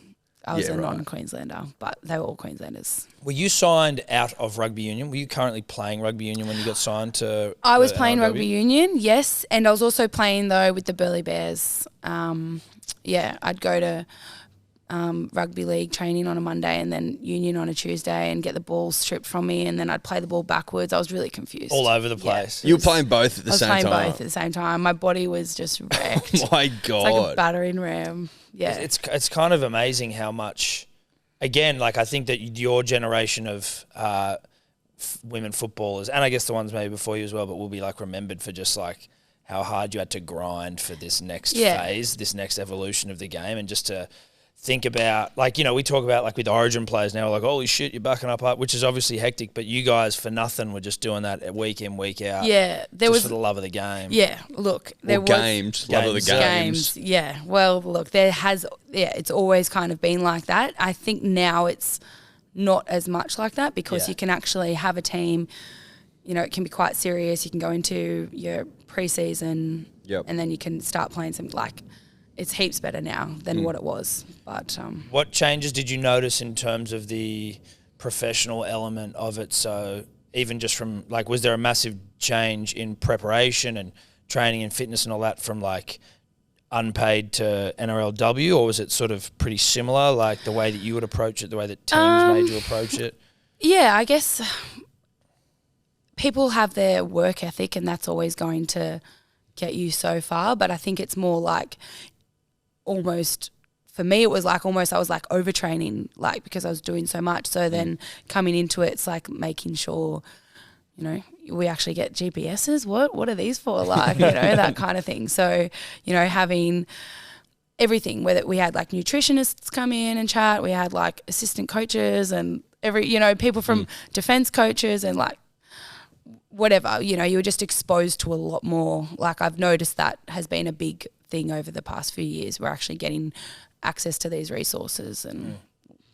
I was a non-Queenslander, but they were all Queenslanders. Were you signed out of rugby union? Were you currently playing rugby union when you got signed to I was playing rugby union, yes, and I was also playing, though, with the Burleigh Bears. I'd go to rugby league training on a Monday and then union on a Tuesday and get the ball stripped from me, and then I'd play the ball backwards. I was really confused. All over the place. You were playing both at the same time? I was playing both at the same time. My body was just wrecked. Oh my God. It's like a battering ram. Yeah. It's kind of amazing how much, again, like I think that your generation of women footballers, and I guess the ones maybe before you as well, but will be like remembered for just like how hard you had to grind for this next phase, this next evolution of the game, and just to think about, like, we talk about like with Origin players now, like, holy shit, you're backing up, which is obviously hectic, but you guys for nothing were just doing that week in, week out. Yeah. For the love of the game. Yeah, look. Love of the games. Yeah, well, look, it's always kind of been like that. I think now it's not as much like that because you can actually have a team, it can be quite serious. You can go into your pre-season and then you can start playing some, like, it's heaps better now than what it was. But what changes did you notice in terms of the professional element of it? So even just from, like, was there a massive change in preparation and training and fitness and all that from like unpaid to NRLW, or was it sort of pretty similar, like the way that you would approach it, the way that teams made you approach it? Yeah, I guess people have their work ethic and that's always going to get you so far. But I think it's more like almost, for me, it was like almost I was like overtraining, like because I was doing so much. So then coming into it, it's like making sure, we actually get GPSs. What are these for? Like, that kind of thing. So, having everything, whether we had like nutritionists come in and chat, we had like assistant coaches and people from defense coaches and like whatever, you were just exposed to a lot more. Like I've noticed that has been a big thing over the past few years. We're actually getting access to these resources and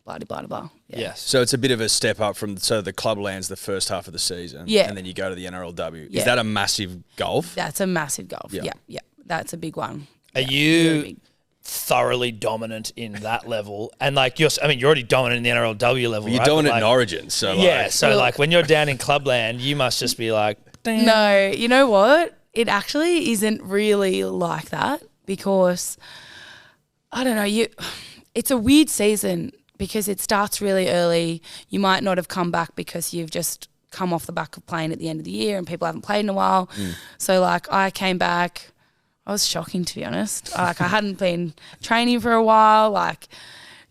blah, blah, blah, blah. Yeah. Yes. So it's a bit of a step up from the club lands the first half of the season, and then you go to the NRLW. Yeah. Is that a massive gulf? That's a massive gulf. Yeah. Yeah. That's a big one. Are you thoroughly dominant in that level? And like you're already dominant in the NRLW level. You're right? dominant like, in Origin, so yeah. like, So like when you're down in clubland, you must just be like, damn. No, you know what? It actually isn't really like that because I don't know. It's a weird season because it starts really early. You might not have come back because you've just come off the back of playing at the end of the year and people haven't played in a while. So like I came back. I was shocking, to be honest. Like I hadn't been training for a while. Like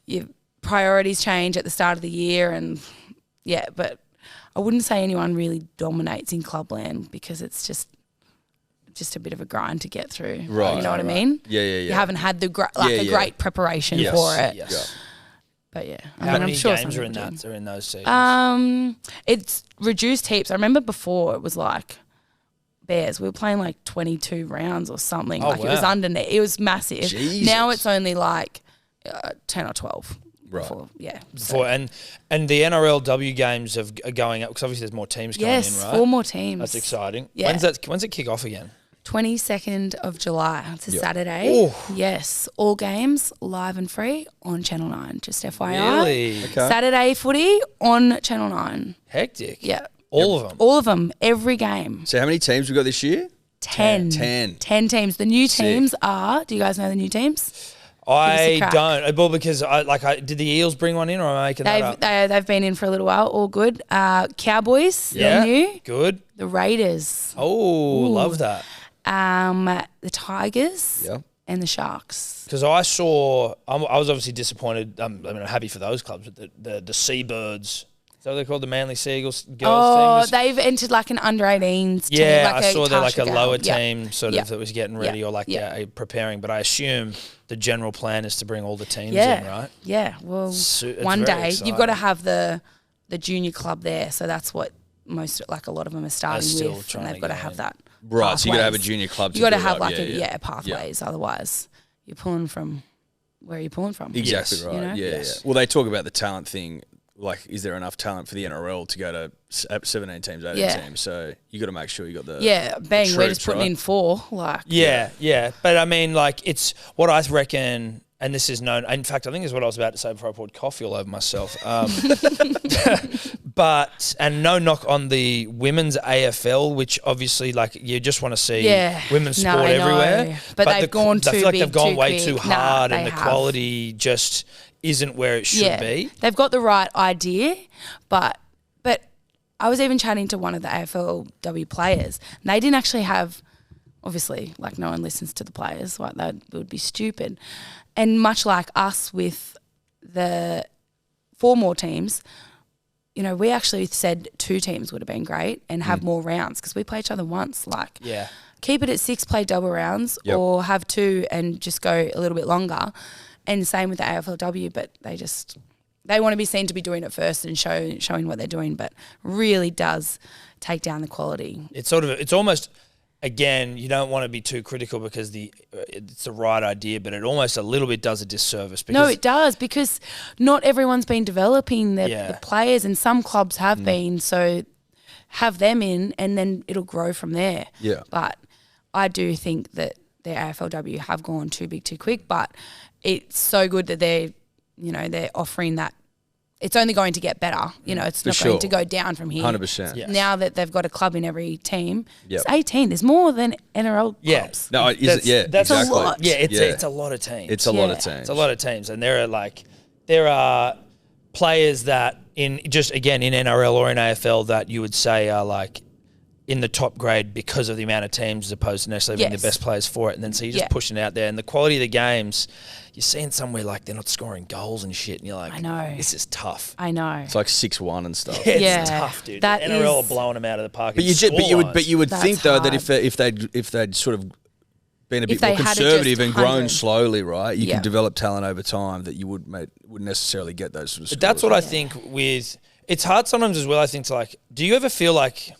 your priorities change at the start of the year, and yeah. But I wouldn't say anyone really dominates in clubland because it's just a bit of a grind to get through. Right, you know what I right. mean? Yeah. You haven't had the Yeah. great preparation Yes. for it. Yes. But yeah, How many I'm sure games some are in people that? Are in those seasons? do. It's reduced heaps. I remember before it was like Bears. We were playing like 22 rounds or something. Oh, Like it was wow. underneath. It was massive. Jesus. Now it's only like 10 or 12. Right. Before, yeah. Before, and the NRLW games are going up because obviously there's more teams coming Yes, in, right? 4 more teams. That's exciting. Yeah. When's it kick off again? 22nd of July. It's a Saturday. Ooh. Yes. All games live and free on Channel 9. Just FYI. Really? Okay. Saturday footy on Channel 9. Hectic. Yeah. All of them. All of them. Every game. So how many teams we got this year? 10. 10. 10 teams. The new Sick. teams are, do you guys know the new teams? I crack. don't. Well, because did the Eels bring one in, or am I making that up? They've been in for a little while. All good. Cowboys, Yeah. they're new. Good. The Raiders, Oh, love that. the Tigers, Yeah. and the Sharks. Because I saw, I was obviously disappointed. I'm happy for those clubs, but the Seabirds. Is that what they're called? The Manly Seagulls girls team? They've entered like an under-18s team. Yeah, like I saw they're like a Tasha lower Gale. Yeah. team sort of that was getting ready Yeah. or like preparing. But I assume the general plan is to bring all the teams Yeah. in, right? Yeah. Well, It's one very day exciting. you've got to have the junior club there. So that's what a lot of them are starting still with, trying and to they've got to get have in. that. Right, so you got to have a pathways. junior club. You got to build have up. like pathways. Otherwise, you're pulling from where are you pulling from? Exactly Yes. right. You know? Yeah, Yes. yeah. Well, they talk about the talent thing. Like, is there enough talent for the NRL to go to 17 teams, 18 Yeah. teams? So you got to make sure you got the Yeah, bang, we're troops, just putting right? in 4. Like, Yeah. But I mean, like, it's what I reckon, and this is known. In fact, I think is what I was about to say before I poured coffee all over myself. But, and no knock on the women's AFL, which obviously, like, you just want to see women's No, sport I know. everywhere. But they've gone I too feel like big, they've gone too way quick. too Nah, hard, and they the have. quality just isn't where it should be. They've got the right idea, but I was even chatting to one of the AFLW players, and they didn't actually have, obviously, like no one listens to the players, like that would be stupid. And much like us with the 4 more teams, you know, we actually said 2 teams would have been great and have more rounds because we play each other once. Like, Yeah. keep it at 6, play double rounds, Yep. or have 2 and just go a little bit longer. And same with the AFLW, but they want to be seen to be doing it first and showing what they're doing, but really does take down the quality. It's almost, again, you don't want to be too critical because it's the right idea, but it almost a little bit does a disservice. Because No, it does, because not everyone's been developing the players, and some clubs have been, so have them in and then it'll grow from there. Yeah. But I do think that the AFLW have gone too big too quick, but it's so good that they're offering that. It's only going to get better. You know, it's For not sure. going to go down from here. 100%. Yeah. Now that they've got a club in every team, Yep. it's 18. There's more than NRL Yeah. clubs. No, That's exactly. a lot. Yeah, Yeah. it's a lot of teams. It's a lot of Yeah. teams. It's a lot of teams, and there are players that in NRL or in AFL that you would say are like in the top grade because of the amount of teams as opposed to necessarily being Yes. the best players for it. And then so you're just Yeah. pushing it out there, and the quality of the games, you're seeing somewhere like they're not scoring goals and shit, and you're like, I know. this is tough. I know. It's like 6-1 and stuff. It's Yeah. tough, dude. That The NRL is- are blowing them out of the park. But in you would That's think though that hard. if they'd sort of been a bit If they more had conservative just and grown 100. slowly, right? You Yeah. can develop talent over time that you wouldn't necessarily get those sort of. But that's scores. what I think with – it's hard sometimes as well, I think, to like – do you ever feel like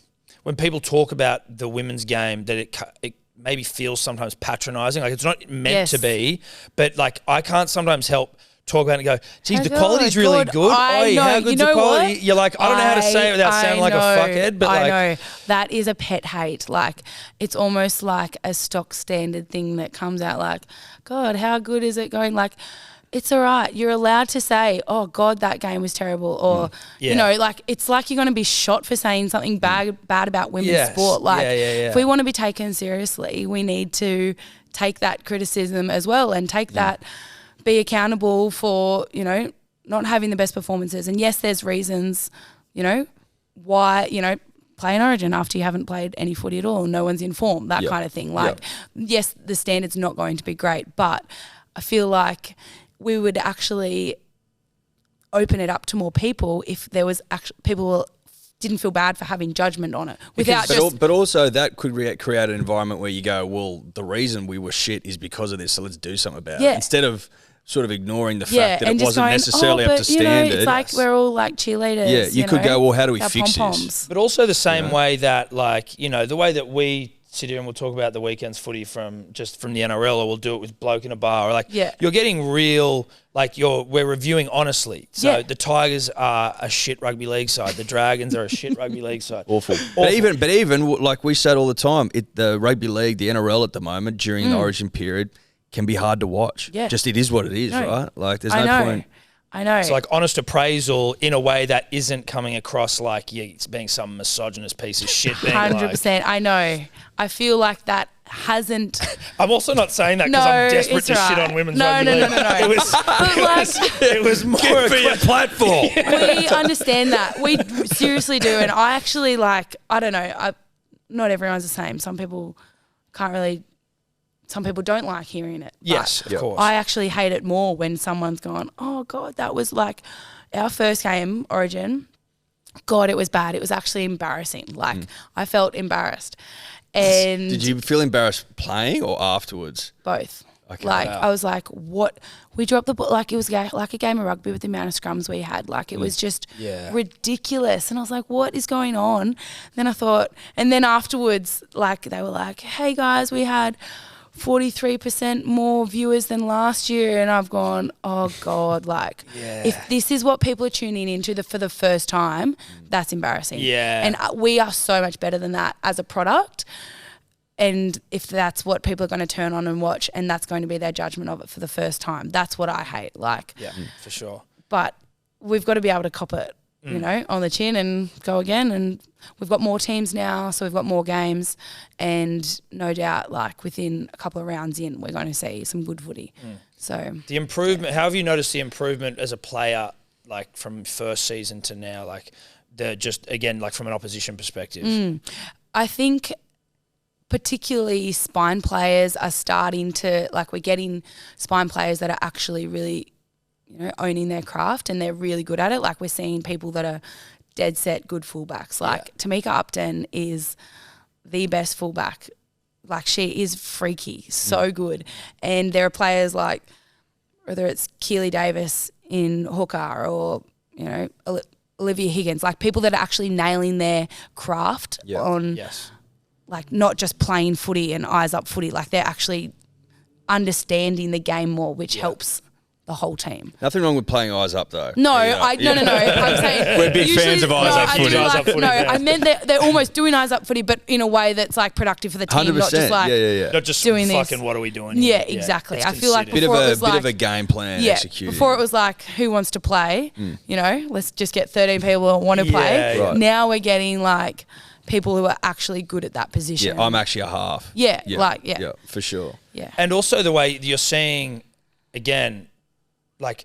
when people talk about the women's game that it maybe feels sometimes patronising? Like it's not meant Yes. to be, but like I can't sometimes help talk about it and go, geez, How the quality's good. really God, good. I Oi, know. how good's You the know quality? what? You're like, I don't know how to say it without sounding like a fuckhead, but I like, know. That is a pet hate. Like, it's almost like a stock standard thing that comes out like, God, how good is it going? Like, it's all right. You're allowed to say, oh, God, that game was terrible. Or, you know, like, it's like you're going to be shot for saying something bad about women's sport. Like, if we want to be taken seriously, we need to take that criticism as well and take that, be accountable for, you know, not having the best performances. And yes, there's reasons, you know, why, you know, play an Origin after you haven't played any footy at all, no one's in form, that kind of thing. Like, yes, the standard's not going to be great, but I feel like we would actually open it up to more people if there was people didn't feel bad for having judgment on it. But also that could create an environment where you go, well, the reason we were shit is because of this, so let's do something about it. Instead of sort of ignoring the fact that it wasn't necessarily up to standard. It's like we're all like cheerleaders. Yeah, you could go, well, how do we fix pom-poms. this? but also the same way that, like, you know, the way that we sit here and we'll talk about the weekend's footy from the NRL, or we'll do it with bloke in a bar, or like, you're getting real, like we're reviewing honestly. So the Tigers are a shit rugby league side. The Dragons are a shit rugby league side. Awful. But even like we said all the time, the rugby league, the NRL at the moment during the Origin period can be hard to watch. Yeah. Just it is what it is, right? Like there's no point. I know. It's like honest appraisal in a way that isn't coming across like it's being some misogynist piece of shit. 100%. I know. I feel like that hasn't. I'm also not saying that because I'm desperate to shit on women's rugby league. No. It was more for your platform. We understand that. We seriously do. And I actually like, I don't know, not everyone's the same. Some people don't like hearing it. Yes, of course. I actually hate it more when someone's gone, oh, God, that was like our first game, Origin. God, it was bad. It was actually embarrassing. Like, I felt embarrassed. And did you feel embarrassed playing or afterwards? Both. Okay, like, I was like, what? We dropped the ball. Like, it was like a game of rugby with the amount of scrums we had. Like, it was just ridiculous. And I was like, what is going on? Then I thought, and then afterwards, like, they were like, hey, guys, we had 43% more viewers than last year, and I've gone, oh God, like if this is what people are tuning into for the first time, that's embarrassing. And we are so much better than that as a product, and if that's what people are going to turn on and watch, and that's going to be their judgment of it for the first time, that's what I hate. Like, for sure. But we've got to be able to cop it, you know, on the chin and go again. And we've got more teams now, so we've got more games, and no doubt, like within a couple of rounds in, we're going to see some good footy. So the improvement. How have you noticed the improvement as a player, like from first season to now? Like like from an opposition perspective. I think particularly spine players are starting to, like, we're getting spine players that are actually really, you know, owning their craft, and they're really good at it. Like, we're seeing people that are dead set good fullbacks. Like, Tamika Upton is the best fullback. Like, she is freaky, so good. And there are players like, whether it's Keeley Davis in hooker or, you know, Olivia Higgins, like people that are actually nailing their craft on, like, not just playing footy and eyes up footy. Like, they're actually understanding the game more, which helps the whole team. Nothing wrong with playing eyes up, though. No, no. I'm saying we're big fans of eyes up footy. I meant they're almost doing eyes up footy, but in a way that's like productive for the team, 100%. not just like not just doing fucking this. What are we doing? Yeah, exactly. I feel like before it was like bit of a game plan executed. Before it was like, who wants to play? You know, let's just get 13 people who want to play. Right. Now we're getting like people who are actually good at that position. Yeah, I'm actually a half. Yeah, for sure. Yeah, and also the way you're seeing, again, like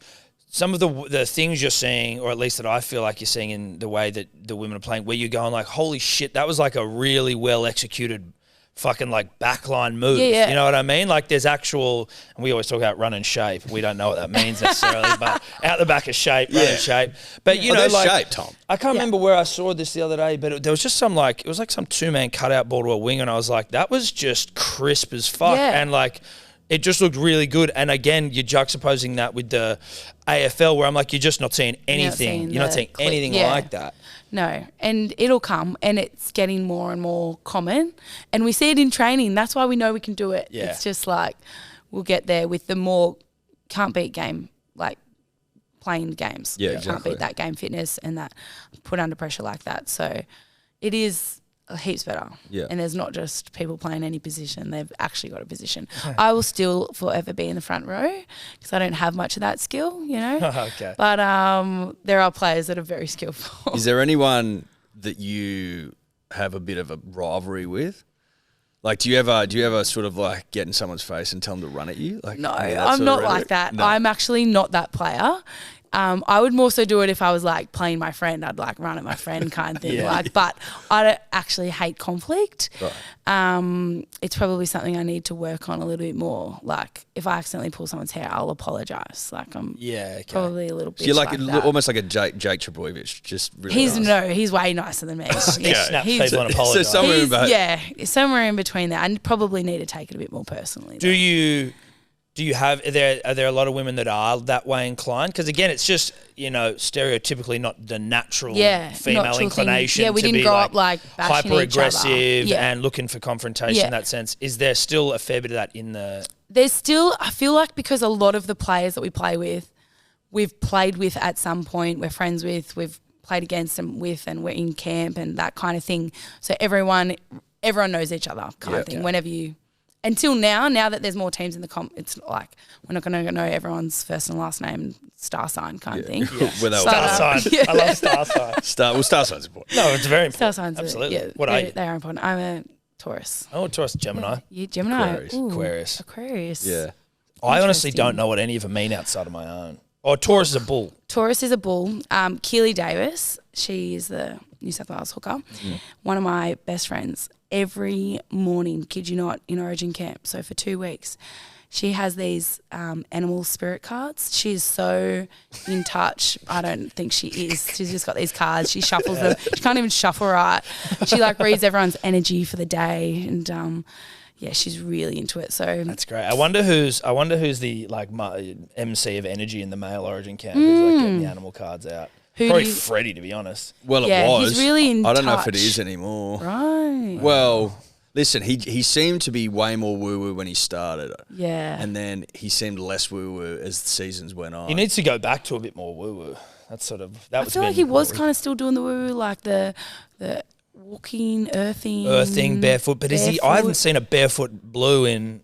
some of the things you're seeing, or at least that I feel like you're seeing in the way that the women are playing, where you're going like, holy shit, that was like a really well executed fucking like backline move. You know what I mean? Like there's actual, and we always talk about run and shape. We don't know what that means necessarily, but out the back of shape, run and shape. But you know, like shape, Tom. I can't remember where I saw this the other day, but there was just some like, it was like some 2-man cutout ball to a wing, and I was like, that was just crisp as fuck. And like, it just looked really good. And again, you're juxtaposing that with the AFL, where I'm like, you're just not seeing anything. You're not seeing anything like that. No, and it'll come, and it's getting more and more common, and we see it in training. That's why we know we can do it. It's just like we'll get there with the more can't beat game, like playing games. Yeah, You exactly. can't beat that game fitness and that put under pressure like that. So it is heaps better. Yeah. And there's not just people playing any position. They've actually got a position. I will still forever be in the front row because I don't have much of that skill, you know. Okay. But there are players that are very skillful. Is there anyone that you have a bit of a rivalry with? Like, do you ever sort of like get in someone's face and tell them to run at you? Like, No, that I'm sort not of like that. No. I'm actually not that player. I would more so do it if I was like playing my friend. I'd like run at my friend kind of thing. But I don't actually hate conflict. Right. It's probably something I need to work on a little bit more. Like if I accidentally pull someone's hair, I'll apologise. Like I'm probably a little bit. So you're like that. almost like a Jake Trebojevic, just really He's nice. he's way nicer than me. He snaps people and apologises. So somewhere in between there. I probably need to take it a bit more personally. Do you have, are there a lot of women that are that way inclined? Because again, it's just, stereotypically not the natural female natural inclination. Yeah, we to didn't be grow up like bashing hyper each other. aggressive and looking for confrontation in that sense. Is there still a fair bit of that in the? There's still, I feel like because a lot of the players that we play with, we've played with at some point, we're friends with, we've played against them with, and we're in camp and that kind of thing. So everyone knows each other kind of thing. Whenever you. Until now that there's more teams in the comp, it's like we're not going to know everyone's first and last name, star sign kind of thing. Yeah. Star sign. I love star sign. Star sign's important. No, it's very important. Star signs, absolutely. What are you? They are important. I'm a Taurus. Oh, Taurus, Gemini. You Gemini. Aquarius. Yeah. I honestly don't know what any of them mean outside of my own. Oh, Taurus is a bull. Taurus is a bull. Keeley Davis, she is the New South Wales hooker. One of my best friends. Every morning, kid you not, in Origin camp, so for 2 weeks, she has these animal spirit cards. She's so in touch. I don't think she is. She's just got these cards. She shuffles them. She can't even shuffle right. She like reads everyone's energy for the day, and she's really into it. So that's great. I wonder who's the like MC of energy in the male Origin camp. Who's like getting the animal cards out. Probably Freddie, to be honest. Well, it was. He's really in I don't know if touch. it is anymore. Right. Well, listen, he seemed to be way more woo-woo when he started. Yeah. And then he seemed less woo-woo as the seasons went on. He needs to go back to a bit more woo-woo. That's sort of that. I feel like he was kind of still doing the woo-woo, like the walking, earthing, barefoot. But is he? I haven't seen a barefoot blue in.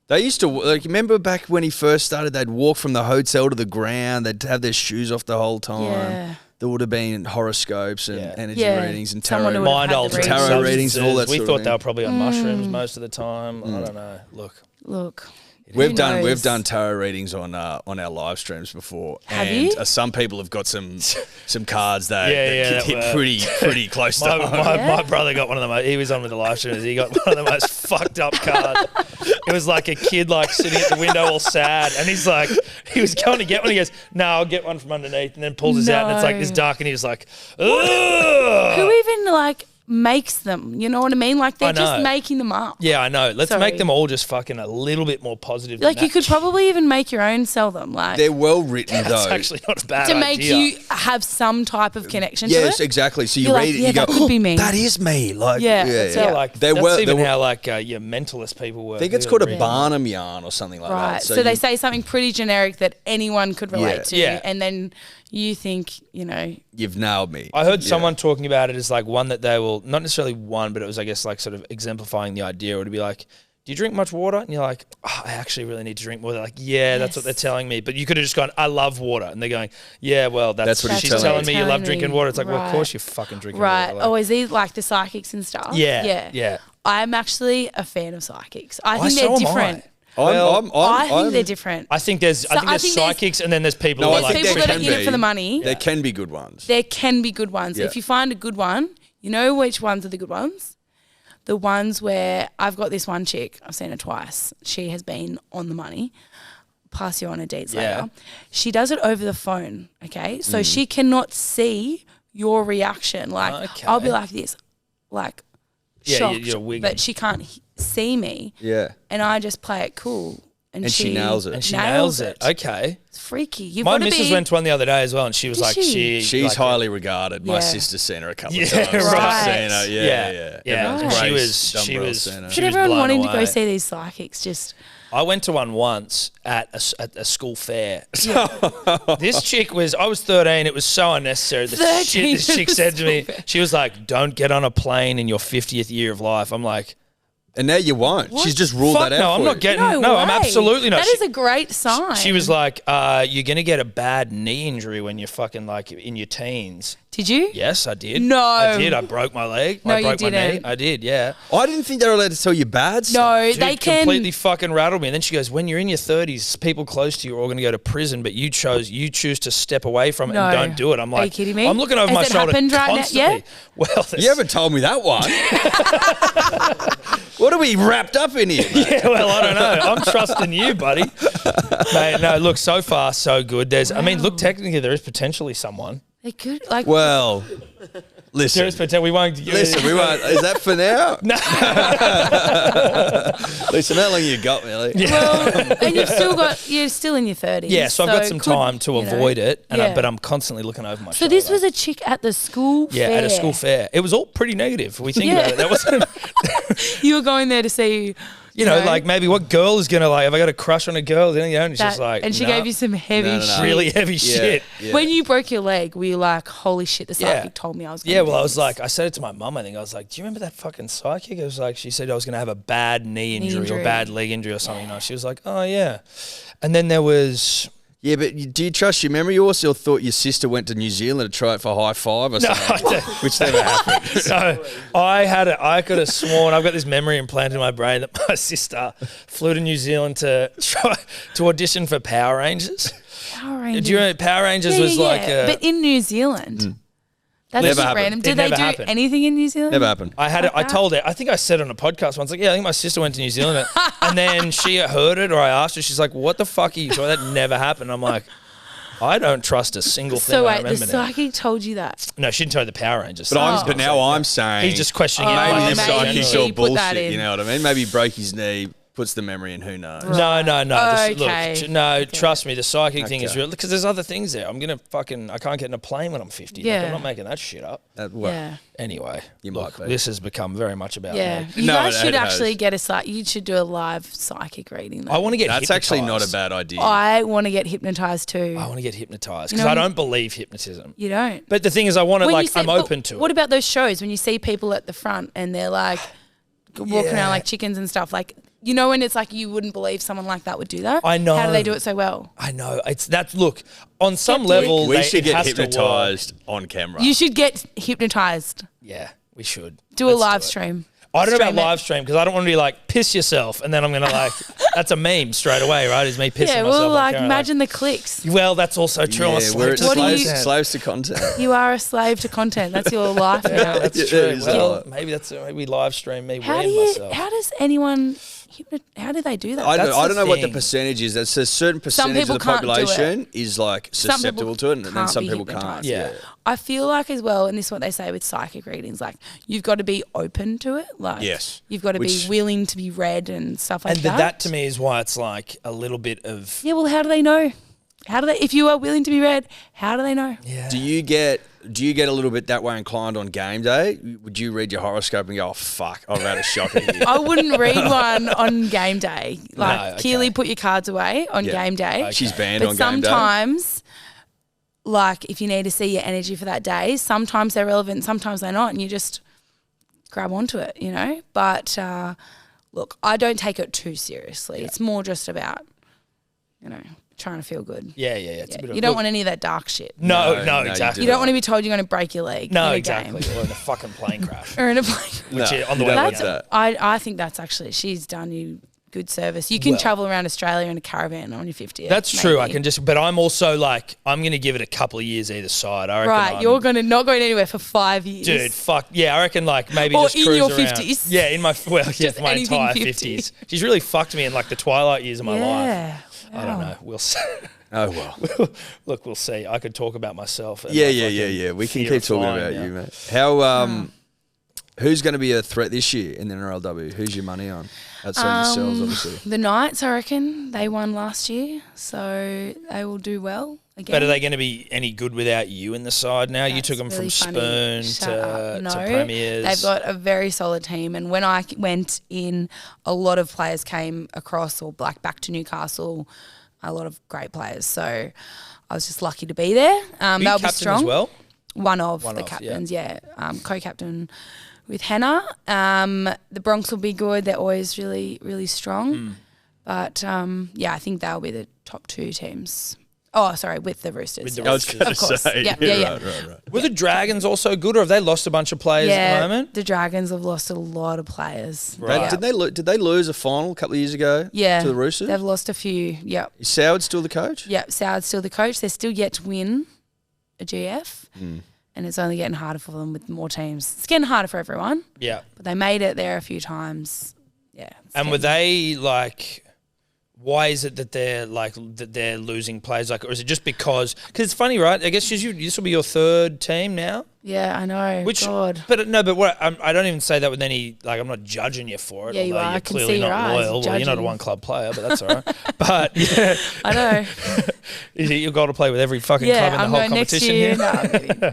They used to, like, remember back when he first started, they'd walk from the hotel to the ground, they'd have their shoes off the whole time. Yeah. There would have been horoscopes and energy readings and tarot, mind altering tarot readings and all that We sort of thought thing. they were probably on mushrooms most of the time. I don't know. Look. We've done tarot readings on our live streams before. Have and you? Some people have got some cards that hit well, pretty close to home. My brother got one of them. He was on with the live streams. He got one of the most fucked up cards. It was like a kid like sitting at the window all sad, and he was going to get one. He goes, "No, I'll get one from underneath," and then pulls his out, and it's like this dark, and he was like, "Ugh." Who even like makes them? You know what I mean? Like they're just making them up. Yeah, I know. Let's make them all just fucking a little bit more positive. Like you could probably even make your own, sell them. Like they're well written though. That's actually not a bad idea. To make you have some type of connection to it. Yes, exactly. So you You're read like, it, you go, that could be me. That is me. Like, That's how how mentalist people work. I think it's called a Barnum yarn or something like that. Right. So they say something pretty generic that anyone could relate to, and then you think, you've nailed me. I heard someone talking about it as like one that they will, not necessarily one, but it was, I guess, like sort of exemplifying the idea. It would be like, do you drink much water? And you're like, I actually really need to drink more. They're like, that's what they're telling me. But you could have just gone, I love water. And they're going, well, that's what she's telling me. You love drinking water. It's like, well, of course you fucking drinking water. Right. Oh, is these like the psychics and stuff? Yeah. I'm actually a fan of psychics. I think they're different. I think they're different. I think there's psychics and then there's people No, who I are like think people that are in be. it for the money. There can be good ones. There can be good ones. Yeah. If you find a good one, you know which ones are the good ones? The ones where I've got this one chick, I've seen her twice. She has been on the money. Pass you on her deeds later. She does it over the phone, okay? So she cannot see your reaction. Like, I'll be like this, like, shocked, you're wigging. but she can't see me. Yeah. And I just play it cool. And she nails it. And she nails it. Okay. It's freaky. My missus went to one the other day as well, and she was like, she's like highly regarded. My sister's seen her a couple of times. Right. I've seen her. Yeah. Right. She was Should everyone wanting to go see these psychics just... I went to one once at a school fair. This chick I was 13. It was so unnecessary. The shit this chick said to me, she was like, don't get on a plane in your 50th year of life. I'm like... And now you won't. What? She's just ruled that out. No, I'm not getting. No, I'm absolutely not. That is a great sign. She was like, "You're gonna get a bad knee injury when you're fucking like in your teens." Did you? Yes, I did. No, I did. I broke my leg. No, I broke you didn't. my knee. I did. Yeah. I didn't think they were allowed to tell you bad stuff. No, Dude, they can. Completely fucking rattled me. And then she goes, "When you're in your 30s, people close to you are all going to go to prison, but you choose to step away from it and don't do it." I'm like, are you kidding me? I'm looking over my shoulder constantly. Right now? Yeah? Well, you haven't told me that one. What are we wrapped up in here, mate? Yeah, well, I don't know. I'm trusting you, buddy. Mate, no, look, so far, so good. I mean, look, technically there is potentially someone. They could, like... Well, listen. There is potential. We won't... Listen, we won't... Is that for now? No. Listen, how long you got, Millie? Well, and you're still in your 30s. Yeah, so I've got some time to avoid it, but I'm constantly looking over my shoulder. So this was a chick at the school fair? Yeah, at a school fair. It was all pretty negative if we think about it. That wasn't... You were going there to see... You know, like maybe what girl is going to like, have I got a crush on a girl? And it's just like, and she gave you some heavy shit. Really heavy shit. Yeah. When you broke your leg, were you like, holy shit, the psychic told me I was going to I was like, I said it to my mum, I think. I was like, do you remember that fucking psychic? It was like, she said I was going to have a bad knee injury or bad leg injury or something. She was like, oh, yeah. And then there was... Yeah, but do you trust your memory? You also thought your sister went to New Zealand to try it for high five or something, which never happened. So I could have sworn, I've got this memory implanted in my brain that my sister flew to New Zealand to audition for Power Rangers. Power Rangers. Do you remember Power Rangers was like but in New Zealand. That's Never just happened. random. Did they do anything in New Zealand? Never happened. I told her, I think I said it on a podcast once, like, yeah, I think my sister went to New Zealand. And then she heard it, or I asked her, she's like, what the fuck are you talking about? That never happened. I'm like, I don't trust a single thing. So I wait, remember the psychic told you that? No, she didn't tell you the Power Rangers. But now I'm saying he's just questioning maybe the maybe psychic's all put that bullshit. in. You know what I mean? Maybe he broke his knee, puts the memory in. Who knows? No. Okay. Trust me, the psychic thing is real because there's other things there. I can't get in a plane when I'm 50. Yeah. Like, I'm not making that shit up. Anyway, this has become very much about me. You guys should actually get you should do a live psychic reading. Though. I want to get That's actually not a bad idea. I want to get hypnotized too. I want to get hypnotized because I don't believe hypnotism. You don't? But the thing is, I want to, I'm open to it. What about those shows when you see people at the front and they're like walking around like chickens and stuff? Like, you know, when it's like you wouldn't believe someone like that would do that? I know. How do they do it so well? I know. Look, on some level, we should get hypnotized on camera. You should get hypnotized. Yeah, we should. Do a live stream. I don't know about live stream because I don't want to be like, piss yourself, and then I'm going to like, that's a meme straight away, right? Is me pissing myself. Yeah, well, like, imagine the clicks. Well, that's also true. I'm a slave to slaves to content. You are a slave to content. That's your life now. That's true. Well, maybe we live stream me myself. How does anyone... How do they do that? I don't know what the percentage is. There's a certain percentage of the population is like susceptible to it, and then some people can't. Yeah. I feel like as well, and this is what they say with psychic readings, like you've got to be open to it. Like you've got to be willing to be read and stuff like that. And that to me is why it's like a little bit of... Yeah, well, how do they know? If you are willing to be read, how do they know? Yeah. Do you get a little bit that way inclined on game day? Would you read your horoscope and go, oh, fuck, I've had a shocker here? I wouldn't read one on game day. Like, Keeley, put your cards away on game day. Okay. She's banned on game day. Sometimes, like, if you need to see your energy for that day, sometimes they're relevant, sometimes they're not, and you just grab onto it, you know? But, look, I don't take it too seriously. Yeah. It's more just about, you know, trying to feel good. Yeah. It's a bit you don't want any of that dark shit. No, exactly. You don't want to be told you're going to break your leg. No, in a exactly. game. Or in a fucking plane crash. Or in a plane. On the way that's that. I think that's actually, she's done you good service. You can travel around Australia in a caravan on your 50th. That's true. I can but I'm also like, I'm going to give it a couple of years either side. I reckon you're not going anywhere for 5 years. Dude, fuck. Yeah, I reckon like maybe or just in cruise your around. 50s. Yeah, for my entire 50s. She's really fucked me in like the twilight years of my life. I don't know. We'll see. Oh, well. Look, we'll see. I could talk about myself. And yeah. We can keep talking about you, mate. Who's going to be a threat this year in the NRLW? Who's your money on? Outside yourselves, obviously. The Knights, I reckon. They won last year, so they will do well again. But are they going to be any good without you in the side now? You took them really from funny. Spoon to Premiers. They've got a very solid team, and when I went in, a lot of players came across or back to Newcastle, a lot of great players. So I was just lucky to be there. They'll be strong. As well? One of the captains, yeah. Co-captain with Hannah. The Bronx will be good. They're always really, really strong. But, I think they'll be the top 2 teams. Oh, sorry, with the Roosters. With the Roosters. I was going to say. Yeah. Right. Were the Dragons also good, or have they lost a bunch of players at the moment? The Dragons have lost a lot of players. Right. Did they lose a final a couple of years ago to the Roosters? They've lost a few, yep. Is Soward still the coach? Yep, Soward's still the coach. They're still yet to win a GF. And it's only getting harder for them with more teams. It's getting harder for everyone. Yeah. But they made it there a few times. Yeah. And were they like, why is it that they're losing players? Like, or is it just because it's funny, right? I guess this will be your 3rd team now. Yeah, I know. God. But what I don't even say that with any, like, I'm not judging you for it. Yeah, you are. You're clearly not loyal. Well, you're not a one club player, but that's all right. But yeah, I know. You've got to play with every fucking club in the whole competition here. No,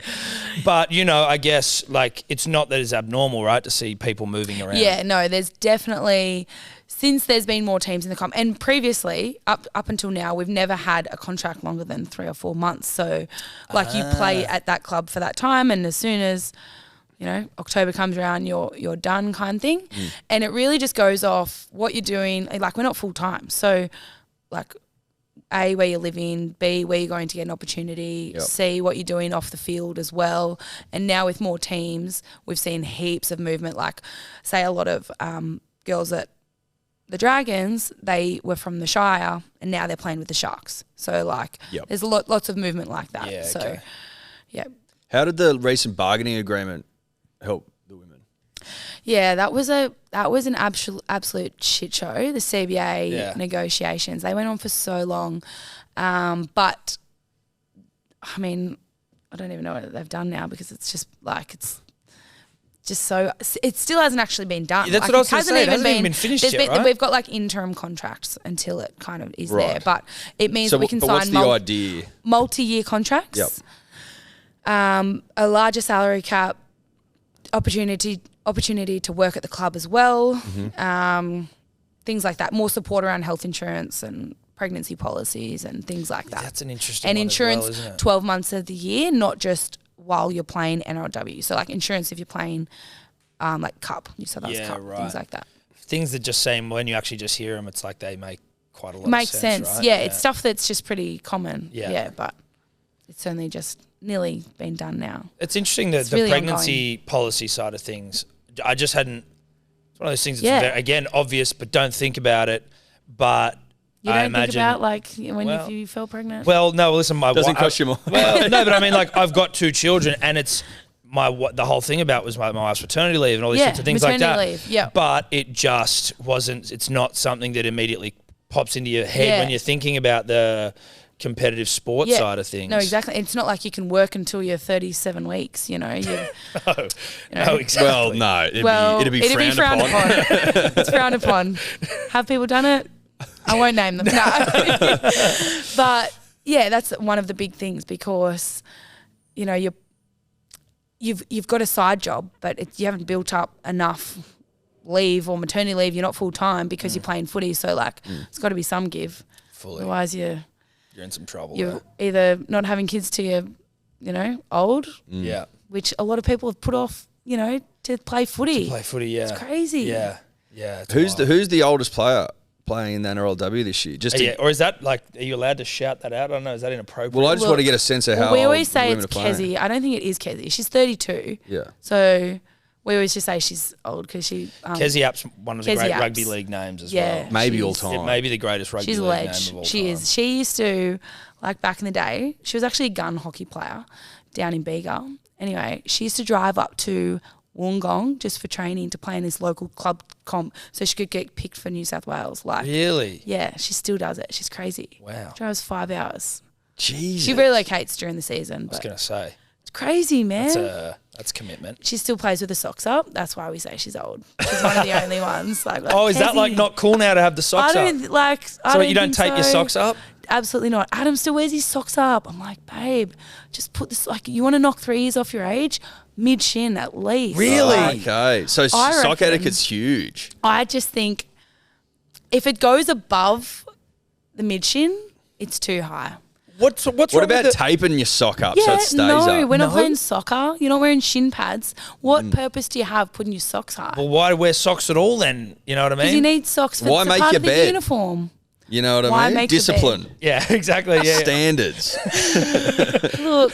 but I guess like it's not that it's abnormal, right, to see people moving around. Yeah, no, there's definitely. Since there's been more teams in the comp, and previously, up until now, we've never had a contract longer than 3 or 4 months. So, you play at that club for that time, and as soon as, October comes around, you're done kind of thing. And it really just goes off what you're doing. Like, we're not full-time. So, A, where you're living, B, where you're going to get an opportunity, C, what you're doing off the field as well. And now with more teams, we've seen heaps of movement. Like, say a lot of girls that the Dragons, they were from the Shire and now they're playing with the Sharks. So, there's lots of movement like that. Yeah, so, okay. Yeah. How did the recent bargaining agreement help the women? Yeah, that was an absolute shit show, the CBA negotiations. They went on for so long. But, I mean, I don't even know what they've done now because it's just so it still hasn't actually been done. Yeah, that's what I was going to say. It hasn't even been finished yet, right? We've got interim contracts until it kind of is there, but it means that we can sign what's the idea? Multi-year contracts. Yep. A larger salary cap, opportunity to work at the club as well. Things like that. More support around health insurance and pregnancy policies and things like that. That's an interesting and one insurance as well, isn't it? 12 months of the year, not just while you're playing NRLW. So insurance if you're playing Cup, New South Wales Cup, right. things like that. Things that just seem, when you actually just hear them, it's like they make quite a lot Makes of sense. sense. Right? Yeah, it's stuff that's just pretty common. Yeah. But it's only just nearly been done now. It's interesting that the really pregnancy policy side of things, I just hadn't, it's one of those things that's, again, obvious, but don't think about it. But you don't think about when you fell pregnant? Well, no, listen, my doesn't cost you more. Well, no, but I mean, I've got 2 children, and it's the whole thing about was my wife's maternity leave and all these sorts of things like that. Leave, yeah. But it just wasn't. It's not something that immediately pops into your head when you're thinking about the competitive sport side of things. No, exactly. It's not like you can work until you're 37 weeks. No, exactly. Well, no, it'd be frowned upon. It's frowned upon. Have people done it? I won't name them. No. But yeah, that's one of the big things because, you've got a side job, but you haven't built up enough leave or maternity leave. You're not full time because you're playing footy. So it's got to be some give. Fully. Otherwise you're in some trouble. You're either not having kids till you're, old. Yeah. Which a lot of people have put off, to play footy. Yeah. It's crazy. Yeah. Who's the oldest player playing in the NRLW this year? Or is that are you allowed to shout that out? I don't know. Is that inappropriate? Well, I just want to get a sense of how we always say it's Kezi. I don't think it is Kezi. She's 32. Yeah. So we always just say she's old because she. Kezi App's one of the great rugby league names as well. Maybe all time. It may be the greatest rugby league name of all time. She is. She used to, back in the day, she was actually a gun hockey player down in Bega. Anyway, she used to drive up to Wollongong just for training to play in this local club comp so she could get picked for New South Wales. Really? Yeah, she still does it. She's crazy. Wow. Drives 5 hours. Jesus. She relocates during the season. I was going to say. It's crazy, man. That's commitment. She still plays with the socks up. That's why we say she's old. She's one of the only ones. Like oh, is that like not cool now to have the socks up? So you don't tape your socks up? Absolutely not. Adam still wears his socks up. I'm like, babe, just put this. Like, you want to knock 3 years off your age? Mid shin at least. Really? Okay. So sock etiquette's huge. I just think if it goes above the mid shin, it's too high. What's what about taping your sock up so it stays up? No, we're not playing soccer. You're not wearing shin pads. What purpose do you have putting your socks up? Well, why wear socks at all then? You know what I mean? Because you need socks for Why make part your of the bed? uniform. You know what I mean? make the Discipline. Yeah, exactly. Yeah. Standards. Look,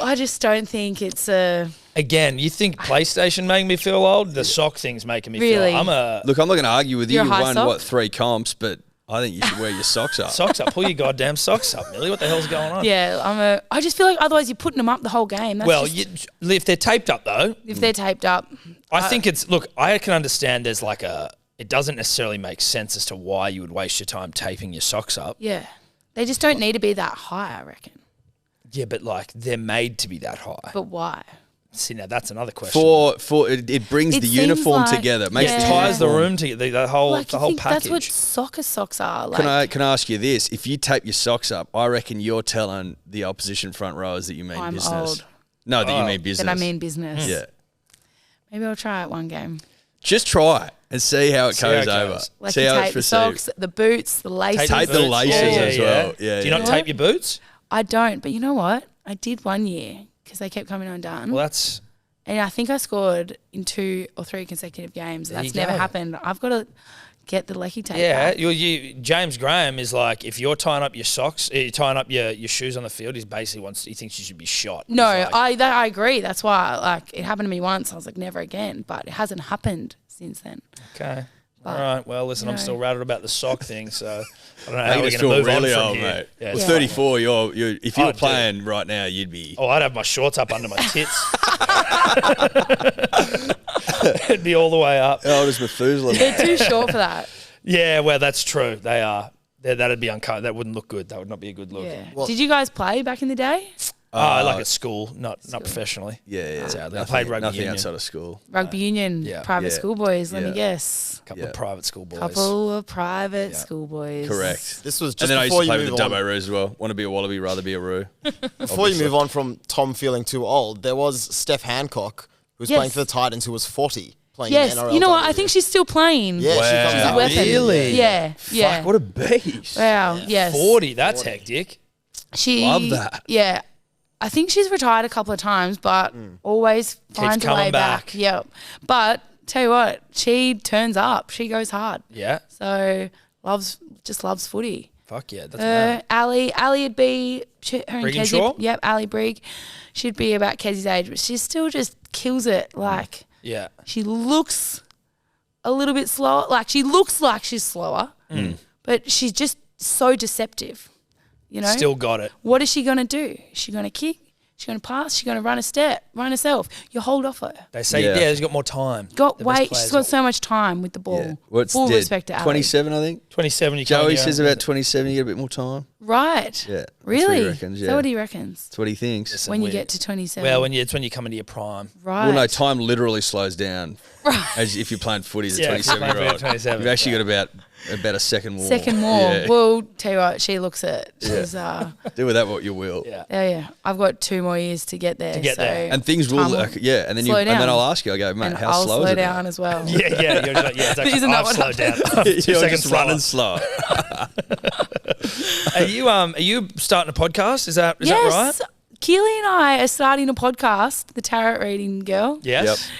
I just don't think it's a... Again, you think PlayStation making me feel old? The sock thing's making me feel old. Look, I'm not going to argue with you. You're You won, sock? 3 comps, but I think you should wear your socks up. Socks up. Pull your goddamn socks up, Millie. What the hell's going on? Yeah, I just feel like otherwise you're putting them up the whole game. That's if they're taped up though. If they're taped up. I think it's... Look, I can understand there's like a... It doesn't necessarily make sense as to why you would waste your time taping your socks up. Yeah. They just don't need to be that high, I reckon. Yeah, but like they're made to be that high. But why? See, now that's another question. For it brings the uniform together. It makes it ties the room together, the whole package. That's what soccer socks are. Like, Can I ask you this? If you tape your socks up, I reckon you're telling the opposition front rowers that you mean business. Old. No, that you mean business. That I mean business. Yeah. Maybe I'll try it one game. Just try it and see how it goes over. Like see you how tape it's the received. socks, the boots, the laces. Tape the laces as well. Yeah. Do you not tape your boots? I don't, but you know what? I did one year because they kept coming undone. Well, that's... And I think I scored in 2 or 3 consecutive games. That's never happened. I've got to get the lecky tape back. James Graham is like, if you're tying up your socks, you're tying up your shoes on the field, he thinks you should be shot. No, I agree. That's why it happened to me once. I was like, never again. But it hasn't happened since then. Okay. All right. Well, listen, I'm still rattled about the sock thing, so I don't know how You're we're going to move really on from old, here. mate. Yeah, Well, 34. If you were playing right now, you'd be. Oh, I'd have my shorts up under my tits. It'd be all the way up. Oh, just Methuselah. They're too short for that. Yeah, well, that's true. They are. That'd be uncut. That wouldn't look good. That would not be a good look. Yeah. Did you guys play back in the day? Like at school, not professionally. Yeah. I played rugby nothing union. outside of school. Rugby union, private school boys, let me guess. Couple of private school boys. Couple of private school boys. Correct. This was just and then I used before to play you with the move on. Dubbo Roos as well. Want to be a wallaby, rather be a roo. Before you move on from Tom feeling too old, there was Steph Hancock, who was playing for the Titans, who was 40, playing in the NRLW. You know what? I think she's still playing. Yeah, Wow. she's a weapon. Really? Yeah. Fuck, what a beast. Wow, yes. 40, that's hectic. Love that. Yeah. I think she's retired a couple of times, but always finds a way coming back. Yep. But tell you what, she turns up. She goes hard. Yeah. So just loves footy. Fuck yeah. That's mad. Ali would be her and Brigginshaw? Kezzy. Yep, Ali Brigg. She'd be about Kezzy's age, but she still just kills it. Like Yeah. she looks a little bit slower. Like she looks like she's slower, but she's just so deceptive. You know? Still got it. What is she going to do? Is she going to kick? Is she going to pass? Is she going to run herself? You hold off her. They say, she's got more time. She's got so much time with the ball. Yeah. What's Full respect to Ali. 27, I think. 27, you Joey can't says about 27, you get a bit more time. Right. Yeah. That's Really? what he reckons, Is that what he reckons? That's what he thinks. Listen, When you get to 27. Well, it's when you come into your prime. right. Well, no, time literally slows down. Right. As if you're playing footy as a Yeah, if you're playing 27-year-old. 27, You've actually got about a second more. Second more. Yeah. Well, tell you what, she looks it. She's Do with that what you will. Yeah. yeah. I've got 2 more years to get there. get there. And things will, Time will and then slow and then down. I'll ask you. I go, mate, and how I'll slow slow is it? down as well. Yeah. You're just like, exactly. Isn't that I've what slowed down. You're 2 seconds just running slow. Are you starting a podcast? Is that right? Yes. Keeley and I are starting a podcast, The Tarot Reading Girl. Yes.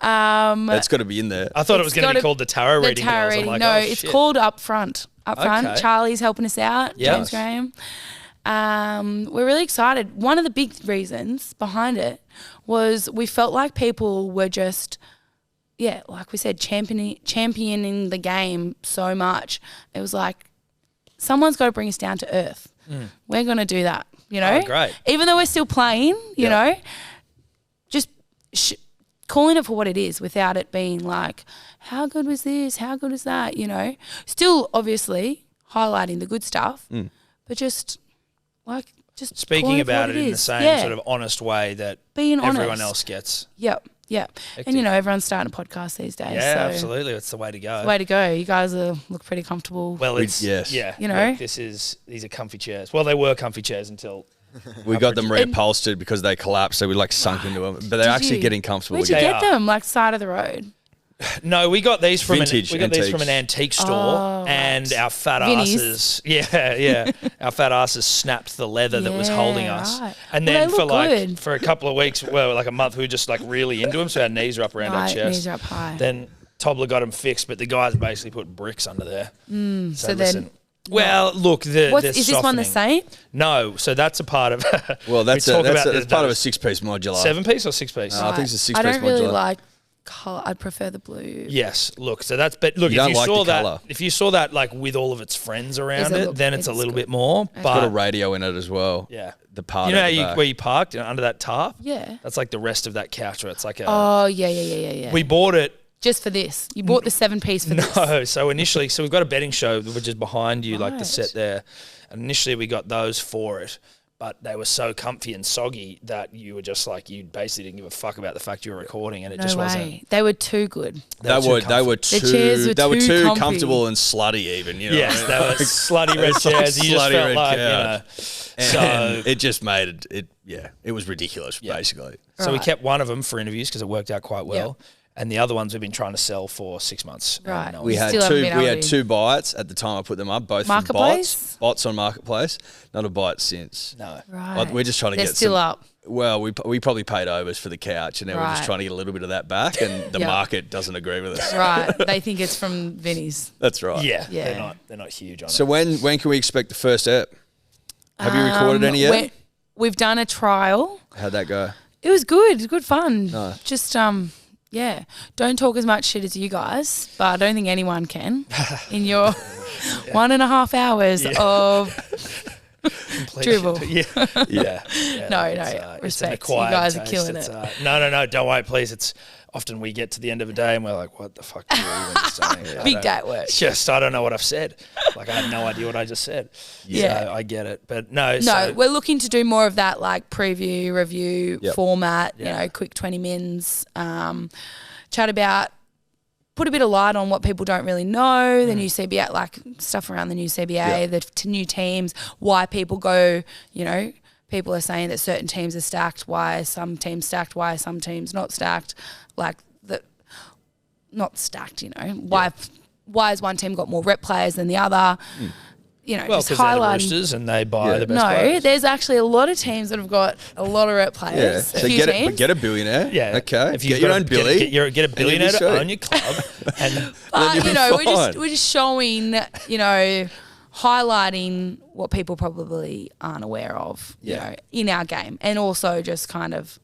That's got to be in there. I thought it was going to be called the Tarot The Reading Tarot Girls. I'm Reading. like, No, oh, it's shit. called Up Front. Okay. Charlie's helping us out, Yes. James Graham. We're really excited. One of the big reasons behind it was we felt like people were just, like we said, championing the game so much. It was like, someone's got to bring us down to earth. We're going to do that, you know? Oh, great. Even though we're still playing, you know, just calling it for what it is without it being like, how good was this? How good is that? You know, still obviously highlighting the good stuff, but just like just speaking about it in the same sort of honest way that everyone else gets. Yep. And, everyone's starting a podcast these days. Yeah, so absolutely. It's the way to go. It's the way to go. You guys look pretty comfortable. Well, yes. Yeah. Look, these are comfy chairs. Well, they were comfy chairs until... We got them reupholstered because they collapsed, so we sunk into them. But they're actually getting comfortable. Where'd you get them? Like side of the road? No, we got these from Vintage an antique store, and our fat asses, our fat asses snapped the leather that was holding us, and then for a couple of weeks, like a month, we were just like really into them, so our knees are up around our chest. Knees are up high. Then Tobler got them fixed, but the guys basically put bricks under there. So listen. Well, look, is this one the same? No, so that's a part of. Well, that's part of a 6-piece modular. 7-piece or 6-piece? I think it's a 6-piece modular. I don't really like colour. I'd prefer the blue. Yes, look, so that's if you saw that like with all of its friends around it, then it's a little bit more. Okay. It's got a radio in it as well. Yeah, the part where you parked under that tarp. Yeah, that's like the rest of that couch. Where it's like a. Oh yeah. We bought it. Just for this? You bought the 7-piece for this? No, so initially, we've got a betting show which is behind you, like the set there. And initially we got those for it, but they were so comfy and soggy that you were just like, you basically didn't give a fuck about the fact you were recording, and it just wasn't. They were too good. They were too comfortable and slutty even, Yes, they were slutty red chairs. You just felt like, so it just made it, it was ridiculous, basically. So we kept one of them for interviews because it worked out quite well. Yep. And the other ones we've been trying to sell for 6 months. Right. We had two bites at the time I put them up, both from bots on Marketplace. Not a bite since. No. Right. We're just trying to They're still up. Well, we probably paid overs for the couch, and then we're just trying to get a little bit of that back, and the market doesn't agree with us. Right. They think it's from Vinny's. That's right. Yeah. They're not huge on it. So when can we expect the first ep? Have you recorded any yet? We've done a trial. How'd that go? It was good. It was good fun. No. Just don't talk as much shit as you guys, but I don't think anyone can in your 1.5 hours of dribble. No, respect. You guys are killing it. No, don't worry, please. It's often we get to the end of a day and we're like, what the fuck are you even saying? Big day at work. Just, I don't know what I've said. Like, I have no idea what I just said. Yeah. So I get it. But no, we're looking to do more of that, like preview, review format, quick 20 mins, chat about, put a bit of light on what people don't really know, the new CBA, like stuff around the new CBA, the new teams, why people go, people are saying that certain teams are stacked, why some teams stacked, why some teams not stacked, not stacked, why has one team got more rep players than the other, just because highlighting. They're the Roosters and they buy the best players. There's actually a lot of teams that have got a lot of rep players. Yeah, so get a billionaire. Yeah, okay. If you get your own Billy. Get a billionaire to own your club. And we're just showing, highlighting what people probably aren't aware of, in our game, and also just kind of,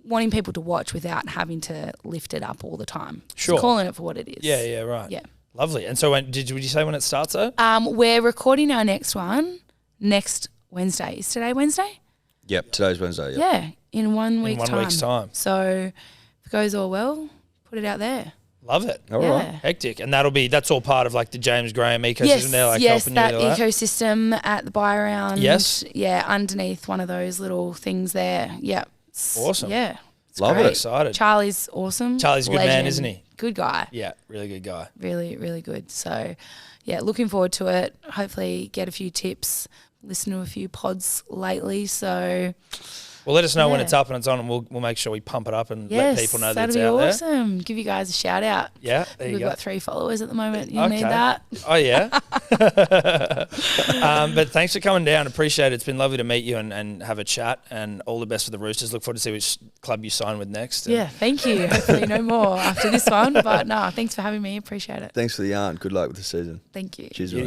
wanting people to watch without having to lift it up all the time. Sure. Just calling it for what it is. Yeah, right. Yeah. Lovely. And so would you say when it starts though? We're recording our next one next Wednesday. Is today Wednesday? Yep, today's Wednesday. Yep. Yeah, in 1 week's time. 1 week's time. So if it goes all well, put it out there. Love it. All right. Hectic. And that's all part of like the James Graham ecosystem. They're like yes, helping that you ecosystem at the buy round. Yes. Yeah, underneath one of those little things there. Yeah. Awesome. Yeah. Love great. it. Excited. Charlie's awesome. Charlie's a good man, isn't he? Good guy. Yeah, really good guy. Really, really good. So, yeah, looking forward to it. Hopefully get a few tips, listen to a few pods lately. So, well, let us know when it's up and it's on, and we'll make sure we pump it up and let people know that it's out there. That'd be awesome. Give you guys a shout out. Yeah, there you go. We've got 3 followers at the moment. You need that. Oh, yeah. But thanks for coming down. Appreciate it. It's been lovely to meet you and have a chat, and all the best for the Roosters. Look forward to see which club you sign with next. Yeah, thank you. Hopefully no more after this one. But no, thanks for having me. Appreciate it. Thanks for the yarn. Good luck with the season. Thank you. Cheers, mate.